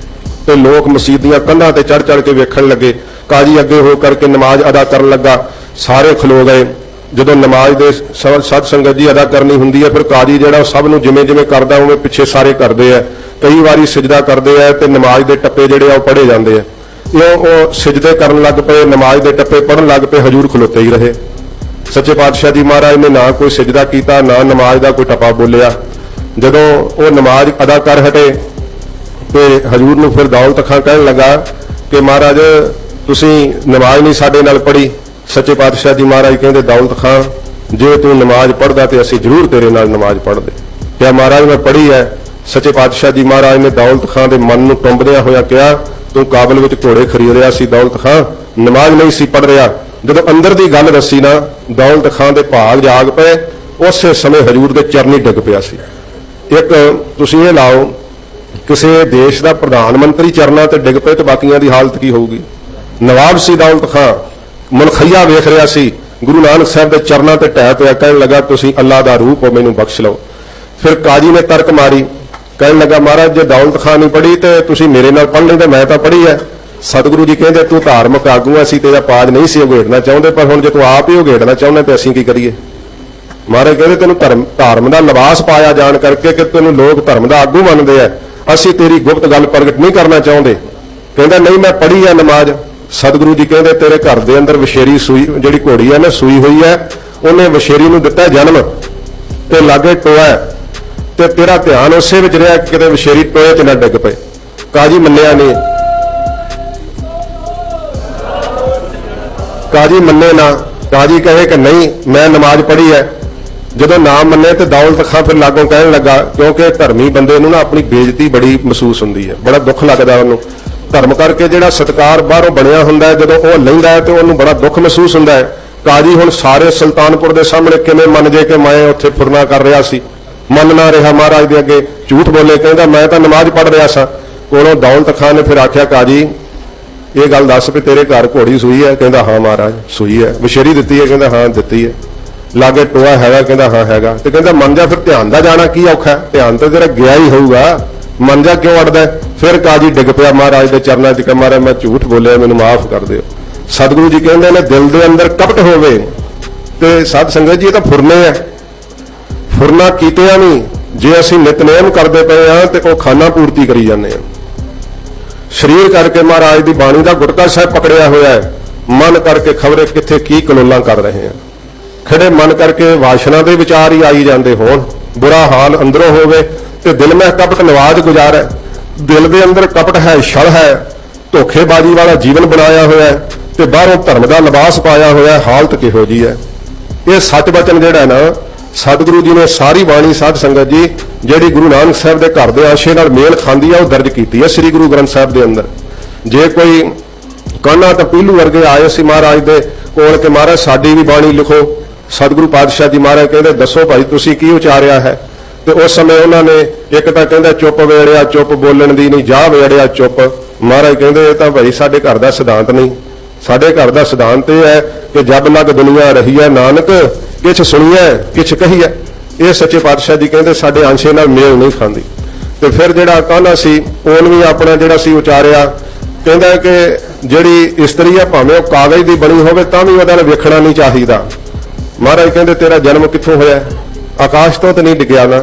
ਤੇ ਲੋਕ ਮਸਜਿਦ ਦੀਆਂ ਕੰਧਾਂ ਤੇ ਚੜ੍ਹ ਚੜ੍ਹ ਕੇ ਵੇਖਣ ਲੱਗੇ। ਕਾਜ਼ੀ ਅੱਗੇ ਹੋ ਕਰਕੇ ਨਮਾਜ਼ ਅਦਾ ਕਰਨ ਲੱਗਾ, ਸਾਰੇ ਖਲੋ ਗਏ। ਜਦੋਂ ਨਮਾਜ਼ ਦੇ ਸਾਧ ਸੰਗਤ ਜੀ ਅਦਾ ਕਰਨੀ ਹੁੰਦੀ ਹੈ, ਫਿਰ ਕਾਜ਼ੀ ਜਿਹੜਾ ਸਭ ਨੂੰ ਜਿਵੇਂ ਜਿਵੇਂ ਕਰਦਾ ਉਵੇਂ ਪਿੱਛੇ ਸਾਰੇ ਕਰਦੇ ਆ। ਕਈ ਵਾਰੀ ਸਿਜਦਾ ਕਰਦੇ ਆ ਤੇ ਨਮਾਜ਼ ਦੇ ਟੱਪੇ ਜਿਹੜੇ ਆ ਉਹ ਪੜ੍ਹੇ ਜਾਂਦੇ ਆ। ਉਹ ਸਿਜਦੇ ਕਰਨ ਲੱਗ ਪਏ, ਨਮਾਜ਼ ਦੇ ਟੱਪੇ ਪੜ੍ਹਨ ਲੱਗ ਪਏ, ਹਜੂਰ ਖਲੋਤੇ ਹੀ ਰਹੇ। ਸੱਚੇ ਪਾਤਸ਼ਾਹ ਜੀ ਮਹਾਰਾਜ ਨੇ ਨਾ ਕੋਈ ਸਿਜਦਾ ਕੀਤਾ, ਨਾ ਨਮਾਜ਼ ਦਾ ਕੋਈ ਟੱਪਾ ਬੋਲਿਆ। ਜਦੋਂ ਉਹ ਨਮਾਜ਼ ਅਦਾ ਕਰ ਹਟੇ ਤੇ ਹਜੂਰ ਨੂੰ ਫਿਰ ਦੌਲਤ ਖਾਂ ਕਹਿਣ ਲੱਗਾ ਕਿ ਮਹਾਰਾਜ ਤੁਸੀਂ ਨਮਾਜ਼ ਨਹੀਂ ਸਾਡੇ ਨਾਲ ਪੜ੍ਹੀ। ਸੱਚੇ ਪਾਤਸ਼ਾਹ ਜੀ ਮਹਾਰਾਜ ਕਹਿੰਦੇ ਦੌਲਤ ਖਾਂ ਜੇ ਤੂੰ ਨਮਾਜ਼ ਪੜ੍ਹਦਾ ਤੇ ਅਸੀਂ ਜ਼ਰੂਰ ਤੇਰੇ ਨਾਲ ਨਮਾਜ਼ ਪੜ੍ਹਦੇ। ਕਿਹਾ ਮਹਾਰਾਜ ਮੈਂ ਪੜ੍ਹੀ ਹੈ। ਸੱਚੇ ਪਾਤਸ਼ਾਹ ਜੀ ਮਹਾਰਾਜ ਨੇ ਦੌਲਤ ਖਾਂ ਦੇ ਮਨ ਨੂੰ ਟੁੰਬਦਿਆਂ ਹੋਇਆ ਕਿਹਾ ਤੂੰ ਕਾਬਲ ਵਿੱਚ ਘੋੜੇ ਖਰੀਦ ਰਿਹਾ ਸੀ ਦੌਲਤ ਖਾਂ, ਨਮਾਜ਼ ਨਹੀਂ ਸੀ ਪੜ੍ਹ ਰਿਹਾ। ਜਦੋਂ ਅੰਦਰ ਦੀ ਗੱਲ ਦੱਸੀ ਨਾ, ਦੌਲਤ ਖਾਂ ਦੇ ਭਾਗ ਜਾਗ ਪਏ। ਉਸੇ ਸਮੇਂ ਹਜੂਰ ਦੇ ਚਰਨੀ ਡਿੱਗ ਪਿਆ ਸੀ। ਇੱਕ ਤੁਸੀਂ ਇਹ ਲਾਓ, ਕਿਸੇ ਦੇਸ਼ ਦਾ ਪ੍ਰਧਾਨ ਮੰਤਰੀ ਚਰਨਾਂ ਤੇ ਡਿੱਗ ਪਏ ਤੇ ਬਾਕੀਆਂ ਦੀ ਹਾਲਤ ਕੀ ਹੋਊਗੀ? ਨਵਾਬ ਸੀ ਦੌਲਤ ਖਾਂ, ਮਨਖਈਆ ਵੇਖ ਰਿਹਾ ਸੀ, ਗੁਰੂ ਨਾਨਕ ਸਾਹਿਬ ਦੇ ਚਰਨਾਂ ਤੇ ਢਹਿ ਪਿਆ, ਕਹਿਣ ਲੱਗਾ ਤੁਸੀਂ ਅੱਲਾਹ ਦਾ ਰੂਪ ਹੋ, ਮੈਨੂੰ ਬਖਸ਼ ਲਓ। ਫਿਰ ਕਾਜ਼ੀ ਨੇ ਤਰਕ ਮਾਰੀ, ਕਹਿਣ ਲੱਗਾ ਮਹਾਰਾਜ ਜੇ ਦੌਲਤ ਖਾਂ ਨਹੀਂ ਪੜ੍ਹੀ ਤੇ ਤੁਸੀਂ ਮੇਰੇ ਨਾਲ ਪੜ੍ਹ ਲੈਂਦੇ, ਮੈਂ ਤਾਂ ਪੜ੍ਹੀ ਹੈ। ਸਤਿਗੁਰੂ ਜੀ ਕਹਿੰਦੇ ਤੂੰ ਧਾਰਮਿਕ ਆਗੂ, ਅਸੀਂ ਤੇਰਾ ਪਾਜ ਨਹੀਂ ਸੀ ਉਘੇੜਨਾ ਚਾਹੁੰਦੇ, ਪਰ ਹੁਣ ਜੇ ਤੂੰ ਆਪ ਹੀ ਉਘੇੜਨਾ ਚਾਹੁੰਦਾ ਤੇ ਅਸੀਂ ਕੀ ਕਰੀਏ? महाराज कहते तेन धर्म का लिबास पाया जान करके कि तेन लोग धर्म का आगू मनते हैं, असी तेरी गुप्त गल प्रगट नहीं करना चाहते। कहता नहीं मैं पढ़ी है नमाज। सतगुरु जी कहते तेरे घर के अंदर वछेरी सूई जिहड़ी घोड़ी है ना सूई हुई है, उन्हें वछेरी नूं दिता जन्म ते लागे टोआ है, ते तेरा ध्यान उसे विच रहा कि किते वछेरी टोए च ना डिग पे। काजी मन्निया नहीं, काजी मन्ने ना, काजी कहे कि नहीं मैं नमाज पढ़ी है। जदों नाम मन्ने तो दौलत खां फिर लागों कहन लगा, क्योंकि धर्मी बंदे नूं ना अपनी बेइज्जती बड़ी महसूस हुंदी है, बड़ा दुख लगदा उहनूं। धर्म करके जिहड़ा सत्कार बाहरों बनिया हुंदा है, जदों ओह लैंदा है तो उहनूं बड़ा दुख महसूस हुंदा है। काजी हुण सारे सुल्तानपुर दे सामने किवें मन जे कि मैं उत्थे फुरना कर रहा सी, मन ना रहा महाराज दे अगे, झूठ बोले, कहंदा मैं तां नमाज पढ़ रहा सा। कोलों दौलत खां ने फिर आख्या काजी ये गल दस भी तेरे घर घोड़ी सूई है? कहंदा हाँ महाराज सूई है। वछेरी दित्ती है? कहंदा हाँ दित्ती है। लागे टोआ हैगा? कहंदा हाँ हैगा। ते कहंदा मन जा फिर ध्यान दा जाना की औखा है? ध्यान तो तेरा गया ही होऊगा, मन जा क्यों अड़दा है? फिर काजी डिग पिया महाराज दे चरनां च, महाराज मैं झूठ बोलिया, मैनूं माफ कर दिओ। सतगुरु जी कहंदे ने दिल दे अंदर कपट होवे ते साध संगत जी ये तां फुरने है, फुरना कीतिया नहीं। जे असीं नितनेम करदे पए हां ते ओह खाना पूर्ति करी जांदे हां। शरीर करके महाराज की बाणी का गुटका साहब पकड़िया हुआ है, मन करके खबरे किथे की कलोला कर रहे हैं। खड़े मन करके वासना के विचार ही आई जाते होण, बुरा हाल अंदरों होवे ते दिल में कपट नवाज गुजारे, दिल के अंदर कपट है, छल है, धोखेबाजी वाला जीवन बनाया हुआ है, ते बाहरों धर्म का लिबास पाया हुआ है। हालत किहो जी है? ये सच बचन जिहड़ा ना सतगुरु जी ने सारी बाणी साध संगत जी जिहड़ी गुरु नानक साहब के घर के आशे नाल मेल खांदी है, वो दर्ज की है श्री गुरु ग्रंथ साहब के अंदर। जे कोई कहना तो पीलू वर्गे आए सी महाराज दे कोल कि महाराज साडी भी बाणी लिखो। सतगुरु पातशाह जी महाराज कहते दसो भाई तुसीं की उचारिया है? तो उस समय उन्होंने एक तो कहंदा चुप वेड़िया चुप, बोलण दी नहीं, जा वेड़िया चुप। महाराज कहंदे ये तां भाई साडे घर दा सिद्धांत नहीं, साडे घर दा सिद्धांत यह है कि जब लग दुनिया रही है नानक किछ सुनिया किछ कही है। ये सच्चे पातशाह जी कहते साडे अंशे नाल मेल नहीं खांदी। तो फिर जिहड़ा कहना सी ओन भी अपना जिहड़ा सी उचारिया, कहंदा कि जिहड़ी इस्तरी है भावें वो कागज की बनी होवे तां भी उहदा वेखना नहीं चाहिदा। महाराज कहते तेरा जन्म कित्थों होया? आकाश तो नहीं डिग्या ना।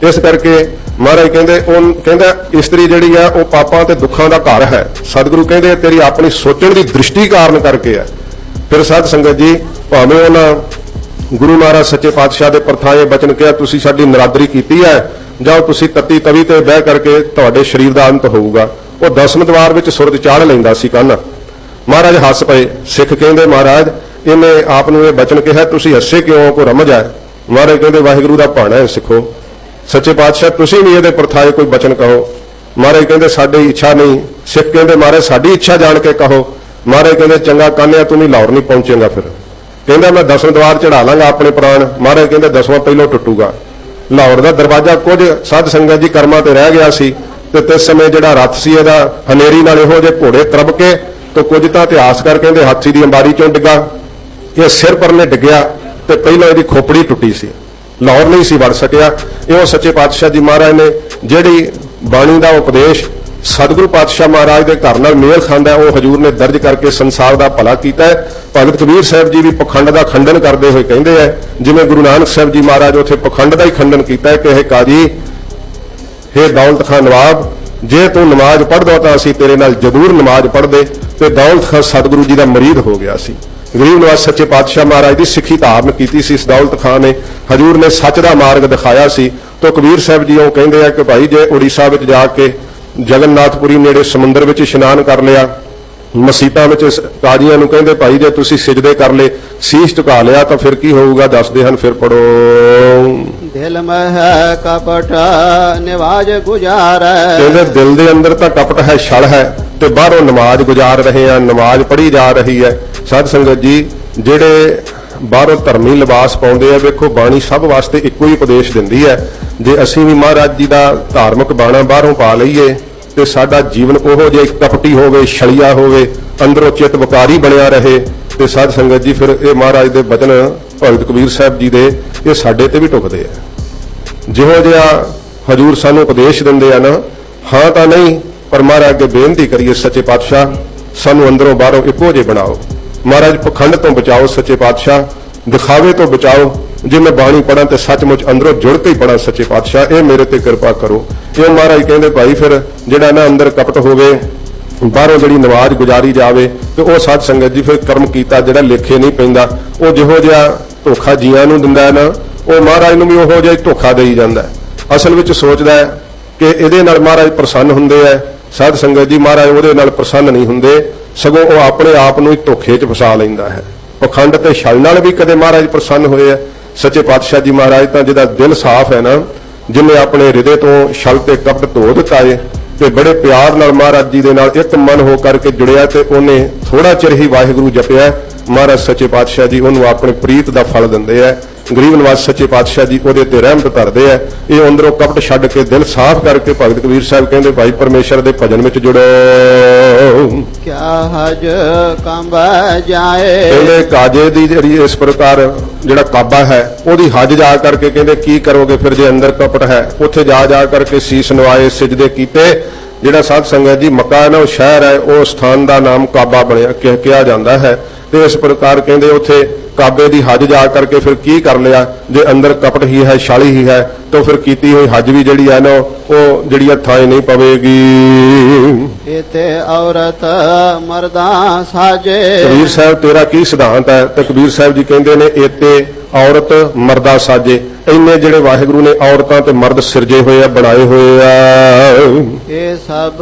इस करके महाराज कहंदा इस्तरी जिहड़ी है वो पापां ते दुखां दा घर है। सतगुरु कहंदे तेरी अपनी सोचण की दृष्टि कारण करके है। फिर साध संगत जी भावें उन्हां गुरु महाराज सच्चे पातशाह के परथाए बचन किया तुसी साडी नरादरी कीती है, जाओ तुसी तत्ती तवी ते बह करके तुहाडे शरीर का अंत होऊगा। वो 10वें द्वार विच सुरत चाढ़ लैंदा सी कान्हा। महाराज हस पए। सिख कहंदे महाराज इन्हें आप नूं ये बचन कहा तुसी हसे क्यों, कोई रमज है? महाराज कहंदे वाहिगुरू दा भाणा है सिखो, सच्चे पातशाह तुसी भी इहदे परथाए कोई बचन कहो। महाराज कहंदे साडी इच्छा नहीं। सिख कहंदे महाराज साडी इच्छा जान के कहो। महाराज कहंदे चंगा कान्हिया तू नहीं लाहौर नहीं पहुंचेगा। फिर कहंदा मैं 10वें द्वार चढ़ा लांगा अपने प्राण। महाराज कहंदे 10वां पहलों टुटूगा। लाहौर का दरवाजा कुछ साध संगत जी कर्मां ते रह गया सी, ते तिस समय जिहड़ा रथ सी इहदा हनेरी नाल इहो जे घोड़े तरब के, तो कुछ तां इतिहासकार कहंदे हाथी दी अंबारी चों डिग्गा, ये सिर पर ने डिग्गिया ते पहलों इहदी खोपड़ी टुटी सी, लाहौर नहीं सी वड़ सकिया। इहो सच्चे पातशाह जी महाराज ने जिहड़ी बाणी का उपदेश सतगुरु पातशाह महाराज के घर नाल मेल खांदा है, वो हजूर ने दर्ज करके संसार का भला कीता है। भगत कबीर साहब जी भी पखंड का खंडन करते हुए कहते हैं, जिवें गुरु नानक साहब जी महाराज उत्थे पखंड का ही खंडन किया है कि हे काजी, हे दौलत खां नवाब, जे तू नमाज पढ़दा तां असीं तेरे नाल जरूर नमाज पढ़दे। ते दौलत खां सतगुरु जी का मरीद हो गया सी। गरीब नवाज सच्चे पातशाह महाराज की सिੱਖੀ धारण की सी इस दौलत खां ने। हजूर ने सच का मार्ग दिखाया सी। तो कबीर साहब जी वो कहते हैं कि भाई जे उड़ीसा में जाके जगन्नाथपुरी नेड़े समुद्र में इशनान कर लिया, मसीतां में काजियां नूं कहंदे भाई जे तुसीं सिजदे कर ले, शीश झुका लिया तो फिर की होऊगा? दसदे हन, फिर पढ़ो। दिल में है कपट निवाज गुजार, कहंदे दिल दे अंदर तो कपट है, छल है, ते बाहरों नमाज गुजार रहे हैं, नमाज पढ़ी जा रही है। साध संगत जी जिहड़े बाहरों धर्मी लिबास पाउंदे आ, वेखो बाणी सब वास्ते इक्को ही उपदेश दिंदी है। जे असीं भी महाराज जी का धार्मिक बाणा बाहरों पा लईए ते साडा जीवन ओहो जिहा कपटी होवे, छलिया होवे, अंदरों चित वकारी बनिया रहे, ते साध संगत जी फिर ये महाराज दे बचन भगत कबीर साहब जी दे ये साडे ते भी टुकदे आ। जिहो जिहा हजूर सानूं उपदेश दिंदे आ ना, हाँ तां नहीं, पर महाराज अगे बेनती करिए सच्चे पातशाह सानूं अंदरों बाहरों इक्को जिहे बनाओ। महाराज पखंड तो बचाओ सच्चे पातशाह, दिखावे तो बचाओ, ਜੇ ਮੈਂ ਬਾਣੀ ਪੜਾਂ ਤੇ ਸੱਚਮੁੱਚ ਅੰਦਰੋਂ ਜੁੜ ਕੇ ਹੀ ਪੜਾਂ। ਸੱਚੇ ਪਾਤਸ਼ਾਹ ਇਹ ਮੇਰੇ ਤੇ ਕਿਰਪਾ ਕਰੋ। ਇਹ ਮਹਾਰਾਜ ਕਹਿੰਦੇ ਭਾਈ ਫਿਰ ਜਿਹੜਾ ਨਾ ਅੰਦਰ ਕਪਟ ਹੋਵੇ, ਬਾਹਰੋਂ ਜਿਹੜੀ ਨਮਾਜ਼ ਗੁਜ਼ਾਰੀ ਜਾਵੇ ਤੇ ਉਹ ਸਾਧ ਸੰਗਤ ਜੀ ਫਿਰ ਕਰਮ ਕੀਤਾ ਜਿਹੜਾ ਲੇਖੇ ਨਹੀਂ ਪੈਂਦਾ। ਉਹ ਜਿਹੋ ਜਿਹਾ ਧੋਖਾ ਜੀਆਂ ਨੂੰ ਦਿੰਦਾ ਹੈ ਨਾ, ਉਹ ਮਹਾਰਾਜ ਨੂੰ ਵੀ ਉਹੋ ਜਿਹਾ ਹੀ ਧੋਖਾ ਦੇਈ ਜਾਂਦਾ ਹੈ। ਅਸਲ ਵਿੱਚ ਸੋਚਦਾ ਹੈ ਕਿ ਇਹਦੇ ਨਾਲ ਮਹਾਰਾਜ ਪ੍ਰਸੰਨ ਹੁੰਦੇ ਹੈ। ਸਾਧ ਸੰਗਤ ਜੀ ਮਹਾਰਾਜ ਉਹਦੇ ਨਾਲ ਪ੍ਰਸੰਨ ਨਹੀਂ ਹੁੰਦੇ, ਸਗੋਂ ਉਹ ਆਪਣੇ ਆਪ ਨੂੰ ਹੀ ਧੋਖੇ 'ਚ ਫਸਾ ਲੈਂਦਾ ਹੈ। ਪਖੰਡ ਤੇ ਛਲ ਨਾਲ ਵੀ ਕਦੇ ਮਹਾਰਾਜ ਪ੍ਰਸੰਨ ਹੋਏ ਆ। ਸੱਚੇ ਪਾਤਸ਼ਾਹ ਜੀ ਮਹਾਰਾਜ ਤਾਂ ਜਿਹਦਾ ਦਿਲ ਸਾਫ਼ ਹੈ ਨਾ, ਜਿਹਨੇ ਆਪਣੇ ਹਿਰਦੇ ਤੋਂ ਛਲ ਤੇ ਕਪਟ ਧੋ ਦਿੱਤਾ ਏ ਤੇ ਬੜੇ ਪਿਆਰ ਨਾਲ ਮਹਾਰਾਜ ਜੀ ਦੇ ਨਾਲ ਇੱਕ ਮਨ ਹੋ ਕਰਕੇ ਜੁੜਿਆ ਤੇ ਉਹਨੇ ਥੋੜਾ ਚਿਰ ਹੀ ਵਾਹਿਗੁਰੂ ਜਪਿਆ, ਮਹਾਰਾਜ ਸੱਚੇ ਪਾਤਸ਼ਾਹ ਜੀ ਉਹਨੂੰ ਆਪਣੇ ਪ੍ਰੀਤ ਦਾ ਫਲ ਦਿੰਦੇ ਆ। ਗਰੀਬ ਨਵਾਜ਼ ਸੱਚੇ ਪਾਤਸ਼ਾਹ ਜੀ ਉਹਦੇ ਤੇ ਰਹਿਮਤ ਧਰਦੇ ਆ। ਇਹ ਅੰਦਰੋਂ ਕਪਟ ਛੱਡ ਕੇ ਦਿਲ ਸਾਫ਼ ਕਰਕੇ ਭਗਤ ਕਬੀਰ ਸਾਹਿਬ ਕਹਿੰਦੇ ਭਾਈ ਪਰਮੇਸ਼ਰ ਦੇ ਭਜਨ ਵਿੱਚ ਜੁੜੋ। ਕਿਆ ਹਜ ਕੰਬਾ ਜਾਏ। ਕਹਿੰਦੇ ਕਾਜੇ ਦੀ ਜਿਹੜੀ ਇਸ ਪ੍ਰਕਾਰ ਜਿਹੜਾ ਕਾਬਾ ਹੈ ਉਹਦੀ ਹੱਜ ਜਾ ਕਰਕੇ ਕਹਿੰਦੇ ਕੀ ਕਰੋਗੇ ਫਿਰ ਜੇ ਅੰਦਰ ਕਪਟ ਹੈ। ਉੱਥੇ ਜਾ ਜਾ ਕਰਕੇ ਸੀਸ ਨਵਾਏ, ਸਿਜਦੇ ਕੀਤੇ। ਜਿਹੜਾ ਸਾਧ ਸੰਗਤ ਜੀ ਮੱਕਾ ਹੈ ਨਾ, ਉਹ ਸ਼ਹਿਰ ਹੈ, ਉਹ ਸਥਾਨ ਦਾ ਨਾਮ ਕਾਬਾ ਬਣਿਆ ਕਿਹਾ ਜਾਂਦਾ ਹੈ। ਤੇ ਇਸ ਪ੍ਰਕਾਰ ਕਹਿੰਦੇ ਉੱਥੇ ਕਾਬੇ ਦੀ ਹੱਜ ਜਾ ਕਰਕੇ ਫਿਰ ਕੀ ਕਰ ਲਿਆ, ਜੇ ਅੰਦਰ ਕਪਟ ਹੀ ਹੈ, ਛਾਲੀ ਹੀ ਹੈ, ਤਾਂ ਫਿਰ ਕੀਤੀ ਹੋਈ ਹੱਜ ਵੀ ਜਿਹੜੀ ਹੈ ਨਾ ਉਹ ਜਿਹੜੀ ਥਾਂ ਨਹੀਂ ਪਵੇਗੀ। ਇਤੇ ਔਰਤ ਮਰਦਾਂ ਸਾਜੇ। ਕਬੀਰ ਸਾਹਿਬ ਤੇਰਾ ਕੀ ਸਿਧਾਂਤ ਹੈ? ਤੇ ਕਬੀਰ ਸਾਹਿਬ ਜੀ ਕਹਿੰਦੇ ਨੇ ਇਤੇ ਔਰਤ ਮਰਦਾ ਸਾਜੇ। ਇੰਨੇ ਜਿਹੜੇ ਵਾਹਿਗੁਰੂ ਨੇ ਔਰਤਾਂ ਤੇ ਮਰਦ ਸਿਰਜੇ ਹੋਏ ਆ, ਬਣਾਏ ਹੋਏ ਆ। ਇਹ ਸਭ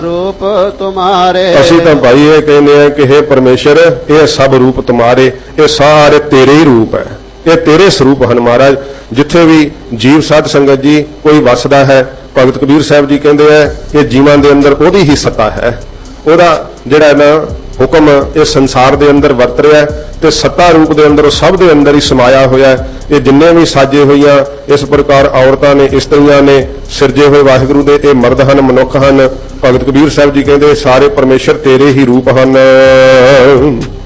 ਰੂਪ ਤੁਮਾਰੇ। ਅਸੀਂ ਤਾਂ ਭਾਈ ਇਹ ਕਹਿੰਦੇ ਆ ਕਿ हे ਪਰਮੇਸ਼ਰ ਇਹ ਸਭ ਰੂਪ ਤੁਮਾਰੇ, ਇਹ ਸਾਰੇ ਤੇਰੇ ਹੀ ਰੂਪ ਹੈ, ਇਹ ਤੇਰੇ ਸਰੂਪ ਹਨ ਮਹਾਰਾਜ। ਜਿੱਥੇ ਵੀ ਜੀਵ ਸਾਧ ਸੰਗਤ ਜੀ ਕੋਈ ਵਸਦਾ ਹੈ, ਭਗਤ ਕਬੀਰ ਸਾਹਿਬ ਜੀ ਕਹਿੰਦੇ ਆ ਇਹ ਜੀਵਾਂ ਦੇ ਅੰਦਰ ਉਹਦੀ ਹੀ ਸੱਤਾ ਹੈ। ਉਹਦਾ ਜਿਹੜਾ ਨਾ ਹੁਕਮ ਇਹ ਸੰਸਾਰ ਦੇ ਅੰਦਰ ਵਰਤ ਰਿਹਾ ਤੇ ਸੱਤਾ ਰੂਪ ਦੇ ਅੰਦਰ ਉਹ ਸਭ ਦੇ ਅੰਦਰ ਹੀ ਸਮਾਇਆ ਹੋਇਆ। ਇਹ ਜਿੰਨੇ ਵੀ ਸਾਜੇ ਹੋਈਆਂ ਇਸ ਪ੍ਰਕਾਰ ਔਰਤਾਂ ਨੇ, ਇਸਤਰੀਆਂ ਨੇ, ਸਿਰਜੇ ਹੋਏ ਵਾਹਿਗੁਰੂ ਦੇ ਇਹ ਮਰਦ ਹਨ, ਮਨੁੱਖ ਹਨ। ਭਗਤ ਕਬੀਰ ਸਾਹਿਬ ਜੀ ਕਹਿੰਦੇ ਸਾਰੇ ਪਰਮੇਸ਼ਰ ਤੇਰੇ ਹੀ ਰੂਪ ਹਨ।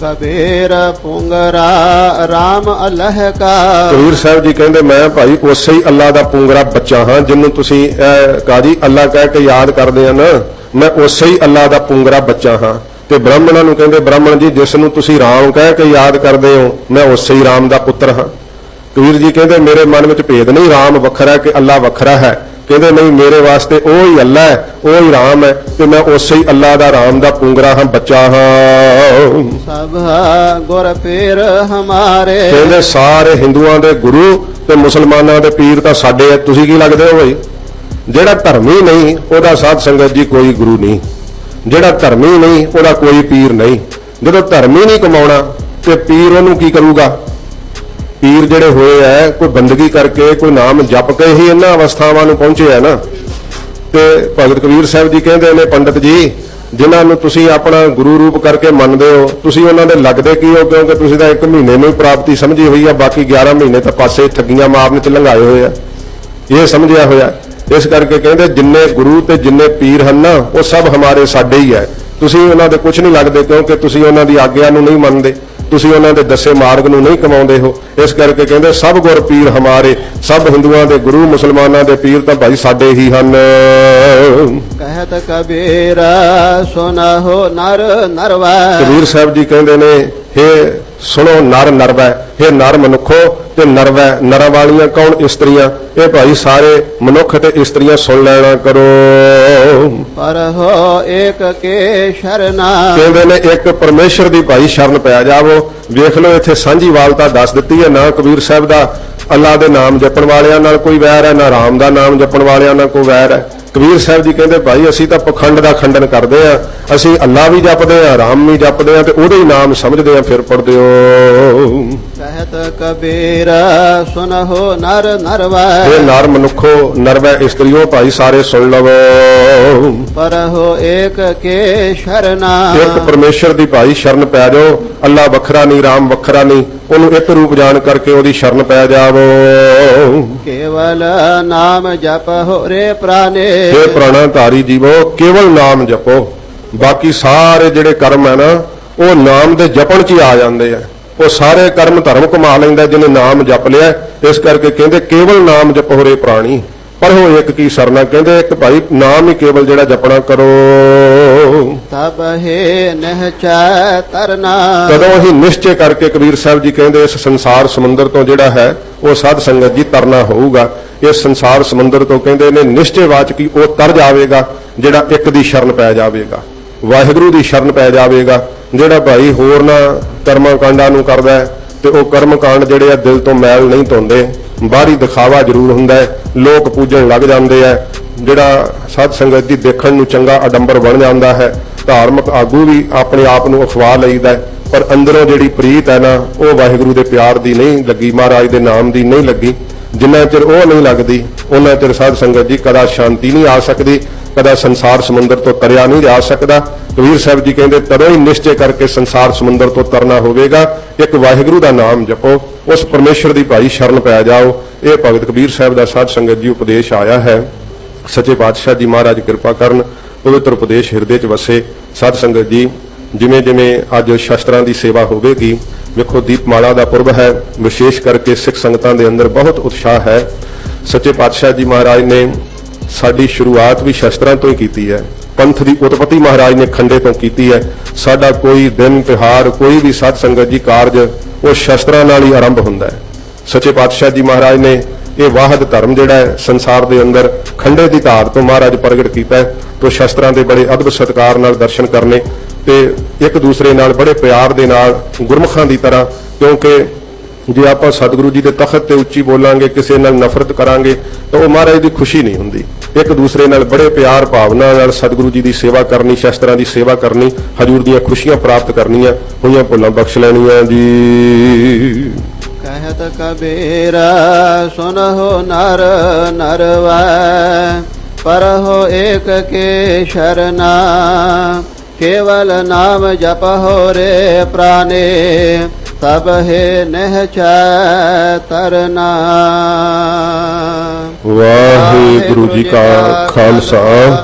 ਕਬੀਰ ਪੁੰਗਰਾ ਰਾਮ ਅੱਲਾਹ ਕਾ। ਕਬੀਰ ਸਾਹਿਬ ਜੀ ਕਹਿੰਦੇ ਮੈਂ ਭਾਈ ਉਸੇ ਹੀ ਅੱਲਾ ਦਾ ਪੁੰਗਰਾ ਬੱਚਾ ਹਾਂ, ਜਿਹਨੂੰ ਤੁਸੀਂ ਕਾਜੀ ਅੱਲਾ ਕਹਿ ਕੇ ਯਾਦ ਕਰਦੇ ਆ ਨਾ, ਮੈਂ ਉਸੇ ਹੀ ਅੱਲਾ ਦਾ ਪੁੰਗਰਾ ਬੱਚਾ ਹਾਂ। ਤੇ ਬ੍ਰਾਹਮਣਾਂ ਨੂੰ ਕਹਿੰਦੇ ਬ੍ਰਾਹਮਣ ਜੀ ਜਿਸ ਨੂੰ ਤੁਸੀਂ ਰਾਮ ਕਹਿ ਕੇ ਯਾਦ ਕਰਦੇ ਹੋ, ਮੈਂ ਉਸੇ ਹੀ ਰਾਮ ਦਾ ਪੁੱਤਰ ਹਾਂ। ਕਬੀਰ ਜੀ ਕਹਿੰਦੇ ਮੇਰੇ ਮਨ ਵਿੱਚ ਭੇਦ ਨਹੀਂ, ਰਾਮ ਵੱਖਰਾ ਕਿ ਅੱਲਾ ਵੱਖਰਾ ਹੈ। ਕਹਿੰਦੇ ਨਹੀਂ, ਮੇਰੇ ਵਾਸਤੇ ਉਹ ਹੀ ਅੱਲਾ ਹੈ, ਉਹ ਹੀ ਰਾਮ ਹੈ ਤੇ ਮੈਂ ਉਸੇ ਹੀ ਅੱਲਾ ਦਾ ਰਾਮ ਦਾ ਪੁੰਗਰਾ ਹਾਂ, ਬੱਚਾ ਹਾਂ। ਸਭ ਗੁਰ ਪੀਰ ਹਮਾਰੇ। ਕਹਿੰਦੇ ਸਾਰੇ ਹਿੰਦੂਆਂ ਦੇ ਗੁਰੂ ਤੇ ਮੁਸਲਮਾਨਾਂ ਦੇ ਪੀਰ ਤਾਂ ਸਾਡੇ ਆ। ਤੁਸੀਂ ਕੀ ਲੱਗਦੇ ਹੋ ਭਾਈ? ਜਿਹੜਾ ਧਰਮੀ ਨਹੀਂ ਉਹਦਾ ਸਾਧ ਸੰਗਤ ਜੀ ਕੋਈ ਗੁਰੂ ਨਹੀਂ, ਜਿਹੜਾ ਧਰਮੀ ਨਹੀਂ ਉਹਦਾ ਕੋਈ ਪੀਰ ਨਹੀਂ। ਜਦੋਂ ਧਰਮੀ ਨਹੀਂ ਕਮਾਉਣਾ ਤੇ ਪੀਰ ਉਹਨੂੰ ਕੀ ਕਰੂਗਾ? ਪੀਰ ਜਿਹੜੇ ਹੋਏ ਐ ਕੋਈ ਬੰਦਗੀ ਕਰਕੇ, ਕੋਈ ਨਾਮ ਜਪ ਕੇ ਹੀ ਇਹਨਾਂ ਅਵਸਥਾਵਾਂ ਨੂੰ ਪਹੁੰਚੇ ਆ ਨਾ। ਤੇ ਭਗਤ ਕਬੀਰ ਸਾਹਿਬ ਜੀ ਕਹਿੰਦੇ ਨੇ ਪੰਡਤ ਜੀ ਜਿਨ੍ਹਾਂ ਨੂੰ ਤੁਸੀਂ ਆਪਣਾ ਗੁਰੂ ਰੂਪ ਕਰਕੇ ਮੰਨਦੇ ਹੋ, ਤੁਸੀਂ ਉਹਨਾਂ ਦੇ ਲੱਗਦੇ ਕੀ ਹੋ? ਕਿਉਂਕਿ ਤੁਸੀਂ ਤਾਂ 1 ਮਹੀਨੇ ਨੂੰ ਹੀ ਪ੍ਰਾਪਤੀ ਸਮਝੀ ਹੋਈ ਆ, ਬਾਕੀ 11 ਮਹੀਨੇ ਤਾਂ ਪਾਸੇ ਠੱਗੀਆਂ ਮਾਰਨ ਚ ਲੰਘਾਏ ਹੋਏ ਆ, ਇਹ ਸਮਝਿਆ ਹੋਇਆ। ਇਸ ਕਰਕੇ ਕਹਿੰਦੇ ਜਿੰਨੇ ਗੁਰੂ ਤੇ ਜਿੰਨੇ ਪੀਰ ਹਨ ਨਾ ਉਹ ਸਭ ਹਮਾਰੇ ਸਾਡੇ ਹੀ ਹੈ। ਤੁਸੀਂ ਉਹਨਾਂ ਦੇ ਕੁਝ ਨਹੀਂ ਲੱਗਦੇ ਕਿਉਂਕਿ ਤੁਸੀਂ ਉਹਨਾਂ ਦੀ ਆਗਿਆ ਨੂੰ ਨਹੀਂ ਮੰਨਦੇ, ਤੁਸੀਂ ਉਹਨਾਂ ਦੇ ਦੱਸੇ ਮਾਰਗ ਨੂੰ ਨਹੀਂ ਕਮਾਉਂਦੇ ਹੋ। ਇਸ ਕਰਕੇ ਕਹਿੰਦੇ ਸਭ ਗੁਰ ਪੀਰ ਹਮਾਰੇ, ਸਭ ਹਿੰਦੂਆਂ ਦੇ ਗੁਰੂ ਮੁਸਲਮਾਨਾਂ ਦੇ ਪੀਰ ਤਾਂ ਭਾਈ ਸਾਡੇ ਹੀ ਹਨ। ਕਹਿਤ ਕਬੀਰ ਸੁਨਹੁ ਨਰ ਨਰਵੈ। ਕਬੀਰ ਸਾਹਿਬ ਜੀ ਕਹਿੰਦੇ ਨੇ ਹੇ ਸੁਣੋ ਨਰ ਨਰਵੈ, ਹੇ ਨਰ ਮਨੁੱਖੋ ਤੇ ਨਰਵੈ, ਨਰਾਂ ਵਾਲੀਆਂ ਕੌਣ? ਇਸਤਰੀਆਂ। ਇਹ ਭਾਈ ਸਾਰੇ ਮਨੁੱਖ ਤੇ ਇਸਤਰੀਆਂ ਸੁਣ ਲੈਣਾ ਕਰੋ। ਪਰ ਹੋ ਏਕ ਕੇ ਸ਼ਰਨਾ। ਕਹਿੰਦੇ ਨੇ ਇੱਕ ਪਰਮੇਸ਼ਰ ਦੀ ਭਾਈ ਸ਼ਰਨ ਪੈ ਜਾਵੋ। ਵੇਖ ਲਓ ਇੱਥੇ ਸਾਂਝੀਵਾਲਤਾ ਦੱਸ ਦਿੱਤੀ ਹੈ। ਨਾ ਕਬੀਰ ਸਾਹਿਬ ਦਾ ਅੱਲਾ ਦੇ ਨਾਮ ਜਪਣ ਵਾਲਿਆਂ ਨਾਲ ਕੋਈ ਵੈਰ ਹੈ, ਨਾ ਰਾਮ ਦਾ ਨਾਮ ਜਪਣ ਵਾਲਿਆਂ ਨਾਲ ਕੋਈ ਵੈਰ ਹੈ। ਕਬੀਰ ਸਾਹਿਬ ਜੀ ਕਹਿੰਦੇ ਭਾਈ ਅਸੀਂ ਤਾਂ ਪਖੰਡ ਦਾ ਖੰਡਨ ਕਰਦੇ ਆ, ਅਸੀਂ ਅੱਲਾ ਵੀ ਜਪਦੇ ਆ, ਰਾਮ ਵੀ ਜਪਦੇ ਆ ਤੇ ਉਹਦੇ ਹੀ ਨਾਮ ਸਮਝਦੇ ਆ, ਫਿਰ ਪੜਦੇ ਹੋ। ਕਹਿਤ ਕਬੀਰ ਸੁਨਹੁ ਨਰ ਨਰਵੈ। ਇਹ ਨਰ ਮਨੁੱਖੋ, ਨਰਵੈ ਇਸਤਰੀਓ ਭਾਈ ਸਾਰੇ ਸੁਣ ਲਵੋ। ਪਰ ਹੋ ਏਕ ਕੇ ਸ਼ਰਨਾ। ਇੱਕ ਪਰਮੇਸ਼ਰ ਦੀ ਭਾਈ ਸ਼ਰਨ ਪੈ ਜਾਓ। ਅੱਲਾ ਵੱਖਰਾ ਨਹੀਂ, ਰਾਮ ਵੱਖਰਾ ਨਹੀਂ, ਉਹਨੂੰ ਇੱਕ ਰੂਪ ਜਾਣ ਕਰਕੇ ਉਹਦੀ ਸ਼ਰਨ ਪੈ ਜਾਵੋ। ਕੇਵਲ ਨਾਮ ਜਪ ਹੋ ਰੇ ਪ੍ਰਾਨੇ। हे ਪ੍ਰਾਣਾ ਧਾਰੀ ਜੀਵੋ ਕੇਵਲ ਨਾਮ ਜਪੋ। ਬਾਕੀ ਸਾਰੇ ਜਿਹੜੇ ਕਰਮ ਹੈ ਨਾ ਉਹ ਨਾਮ ਦੇ ਜਪਣ 'ਚ ਹੀ ਆ ਜਾਂਦੇ ਆ। ਉਹ ਸਾਰੇ ਕਰਮ ਧਰਮ ਕਮਾ ਲੈਂਦਾ ਜਿਹਨੇ ਨਾਮ ਜਪ ਲਿਆ। ਇਸ ਕਰਕੇ ਕਹਿੰਦੇ ਕੇਵਲ ਨਾਮ ਜਪੋ ਰੇ ਪ੍ਰਾਣੀ, ਪਰ ਉਹ ਇੱਕ ਕੀ ਸਰਨਾ। ਕਹਿੰਦੇ ਇੱਕ ਭਾਈ ਨਾਮ ਹੀ ਕੇਵਲ ਜਿਹੜਾ ਜਪਣਾ ਕਰੋ। ਤਬ ਹੈ ਨਿਹਚੈ ਤਰਨਾ। ਕਦੋਂ ਹੀ ਨਿਸ਼ਚੈ ਕਰਕੇ ਕਬੀਰ ਸਾਹਿਬ ਜੀ ਕਹਿੰਦੇ ਇਸ ਸੰਸਾਰ ਸਮੁੰਦਰ ਤੋਂ ਜਿਹੜਾ ਹੈ ਉਹ ਸਾਧ ਸੰਗਤ ਜੀ ਤਰਨਾ ਹੋਊਗਾ। ਇਸ ਸੰਸਾਰ ਸਮੁੰਦਰ ਤੋਂ ਕਹਿੰਦੇ ਨੇ ਨਿਸ਼ਚੈ ਵਾਚਕੀ ਉਹ ਤਰ ਜਾਵੇਗਾ ਜਿਹੜਾ ਇੱਕ ਦੀ ਸ਼ਰਨ ਪੈ ਜਾਵੇਗਾ, ਵਾਹਿਗੁਰੂ ਦੀ ਸ਼ਰਨ ਪੈ ਜਾਵੇਗਾ। ਜਿਹੜਾ ਭਾਈ ਹੋਰ ਨਾ ਕਰਮਾਂ ਕਾਂਡਾਂ ਨੂੰ ਕਰਦਾ ਹੈ ਤੇ ਉਹ ਕਰਮ ਕਾਂਡ ਜਿਹੜੇ ਆ ਦਿਲ ਤੋਂ ਮੈਲ ਨਹੀਂ ਧੋਂਦੇ, ਬਾਹਰੀ ਦਿਖਾਵਾ ਜ਼ਰੂਰ ਹੁੰਦਾ ਹੈ, ਲੋਕ ਪੂਜਣ ਲੱਗ ਜਾਂਦੇ ਆ। ਜਿਹੜਾ ਸਾਧ ਸੰਗਤ ਦੀ ਦੇਖਣ ਨੂੰ ਚੰਗਾ ਅਡੰਬਰ ਬਣ ਜਾਂਦਾ ਹੈ, ਧਾਰਮਿਕ ਆਗੂ ਵੀ ਆਪਣੇ ਆਪ ਨੂੰ ਅਖਵਾ ਲਈਦਾ ਹੈ, ਪਰ ਅੰਦਰੋਂ ਜਿਹੜੀ ਪ੍ਰੀਤ ਹੈ ਨਾ ਉਹ ਵਾਹਿਗੁਰੂ ਦੇ ਪਿਆਰ ਦੀ ਨਹੀਂ ਲੱਗੀ, ਮਹਾਰਾਜ ਦੇ ਨਾਮ ਦੀ ਨਹੀਂ ਲੱਗੀ। ਜਿੰਨਾ ਚਿਰ ਉਹ ਨਹੀਂ ਲੱਗਦੀ ਉਹਨਾਂ ਚਿਰ ਸਾਧ ਸੰਗਤ ਜੀ ਕਦਾ ਸ਼ਾਂਤੀ ਨਹੀਂ ਆ ਸਕਦੀ, ਕਦਾ ਸੰਸਾਰ ਸਮੁੰਦਰ ਤੋਂ ਤਰਿਆ ਨਹੀਂ ਜਾ ਸਕਦਾ। ਕਬੀਰ ਸਾਹਿਬ ਜੀ ਕਹਿੰਦੇ ਤਦੋਂ ਹੀ ਨਿਸ਼ਚੈ ਕਰਕੇ ਸੰਸਾਰ ਸਮੁੰਦਰ ਤੋਂ ਤਰਨਾ ਹੋਵੇਗਾ। ਇੱਕ ਵਾਹਿਗੁਰੂ ਦਾ ਨਾਮ ਜਪੋ, ਉਸ ਪਰਮੇਸ਼ਰ ਦੀ ਭਾਈ ਸ਼ਰਨ ਪੈ ਜਾਓ। ਇਹ ਭਗਤ ਕਬੀਰ ਸਾਹਿਬ ਦਾ ਸਾਧ ਸੰਗਤ ਜੀ ਉਪਦੇਸ਼ ਆਇਆ ਹੈ। ਸੱਚੇ ਪਾਤਸ਼ਾਹ ਜੀ ਮਹਾਰਾਜ ਕਿਰਪਾ ਕਰਨ, ਪਵਿੱਤਰ ਉਪਦੇਸ਼ ਹਿਰਦੇ 'ਚ ਵਸੇ। ਸਾਧ ਸੰਗਤ ਜੀ ਜਿਵੇਂ ਜਿਵੇਂ ਅੱਜ ਸ਼ਸਤਰਾਂ ਦੀ ਸੇਵਾ ਹੋਵੇਗੀ, ਵੇਖੋ ਦੀਪਮਾਲਾ ਦਾ ਪੁਰਬ ਹੈ, ਵਿਸ਼ੇਸ਼ ਕਰਕੇ ਸਿੱਖ ਸੰਗਤਾਂ ਦੇ ਅੰਦਰ ਬਹੁਤ ਉਤਸ਼ਾਹ ਹੈ। ਸੱਚੇ ਪਾਤਸ਼ਾਹ ਜੀ ਮਹਾਰਾਜ ਨੇ ਸਾਡੀ ਸ਼ੁਰੂਆਤ ਵੀ ਸ਼ਸਤਰਾਂ ਤੋਂ ਹੀ ਕੀਤੀ ਹੈ, ਪੰਥ ਦੀ ਉਤਪਤੀ ਮਹਾਰਾਜ ਨੇ ਖੰਡੇ ਤੋਂ ਕੀਤੀ ਹੈ। ਸਾਡਾ ਕੋਈ ਦਿਨ ਤਿਉਹਾਰ ਕੋਈ ਵੀ ਸਾਧ ਸੰਗਤ ਜੀ ਕਾਰਜ ਉਹ ਸ਼ਸਤਰਾਂ ਨਾਲ ਹੀ ਆਰੰਭ ਹੁੰਦਾ ਹੈ। ਸੱਚੇ ਪਾਤਸ਼ਾਹ ਜੀ ਮਹਾਰਾਜ ਨੇ ਇਹ ਵਾਹਦ ਧਰਮ ਜਿਹੜਾ ਹੈ ਸੰਸਾਰ ਦੇ ਅੰਦਰ ਖੰਡੇ ਦੀ ਧਾਰ ਤੋਂ ਮਹਾਰਾਜ ਪ੍ਰਗਟ ਕੀਤਾ ਹੈ। ਤੋਂ ਸ਼ਸਤਰਾਂ ਦੇ ਬੜੇ ਅਦਬ ਸਤਿਕਾਰ ਨਾਲ ਦਰਸ਼ਨ ਕਰਨੇ ਤੇ ਇੱਕ ਦੂਸਰੇ ਨਾਲ ਬੜੇ ਪਿਆਰ ਦੇ ਨਾਲ ਗੁਰਮੁਖਾਂ ਦੀ ਤਰ੍ਹਾਂ, ਕਿਉਂਕਿ ਜੇ ਆਪਾਂ ਸਤਿਗੁਰੂ ਜੀ ਦੇ ਤਖਤ ਤੇ ਉੱਚੀ ਬੋਲਾਂਗੇ, ਕਿਸੇ ਨਾਲ ਨਫ਼ਰਤ ਕਰਾਂਗੇ ਤਾਂ ਉਹ ਮਹਾਰਾਜ ਦੀ ਖੁਸ਼ੀ ਨਹੀਂ ਹੁੰਦੀ। ਇੱਕ ਦੂਸਰੇ ਨਾਲ ਬੜੇ ਪਿਆਰ ਭਾਵਨਾ ਨਾਲ ਸਤਿਗੁਰੂ ਜੀ ਦੀ ਸੇਵਾ ਕਰਨੀ, ਸ਼ਸਤਰਾਂ ਦੀ ਸੇਵਾ ਕਰਨੀ, ਹਜ਼ੂਰ ਦੀਆਂ ਖੁਸ਼ੀਆਂ ਪ੍ਰਾਪਤ ਕਰਨੀਆਂ, ਹੋਈਆਂ ਭੁੱਲਾਂ ਬਖਸ਼ ਲੈਣੀਆਂ ਜੀ। ਕਹਿਤ ਕਬੀਰ ਸੁਨਹੁ ਨਰ ਨਰਵੈ, ਪਰਹੁ ਏਕ ਕੇ ਸ਼ਰਨਾ, केवल नाम जपहो रे प्राणे, तब है निहचै तरना। वाहिगुरु जी का खालसा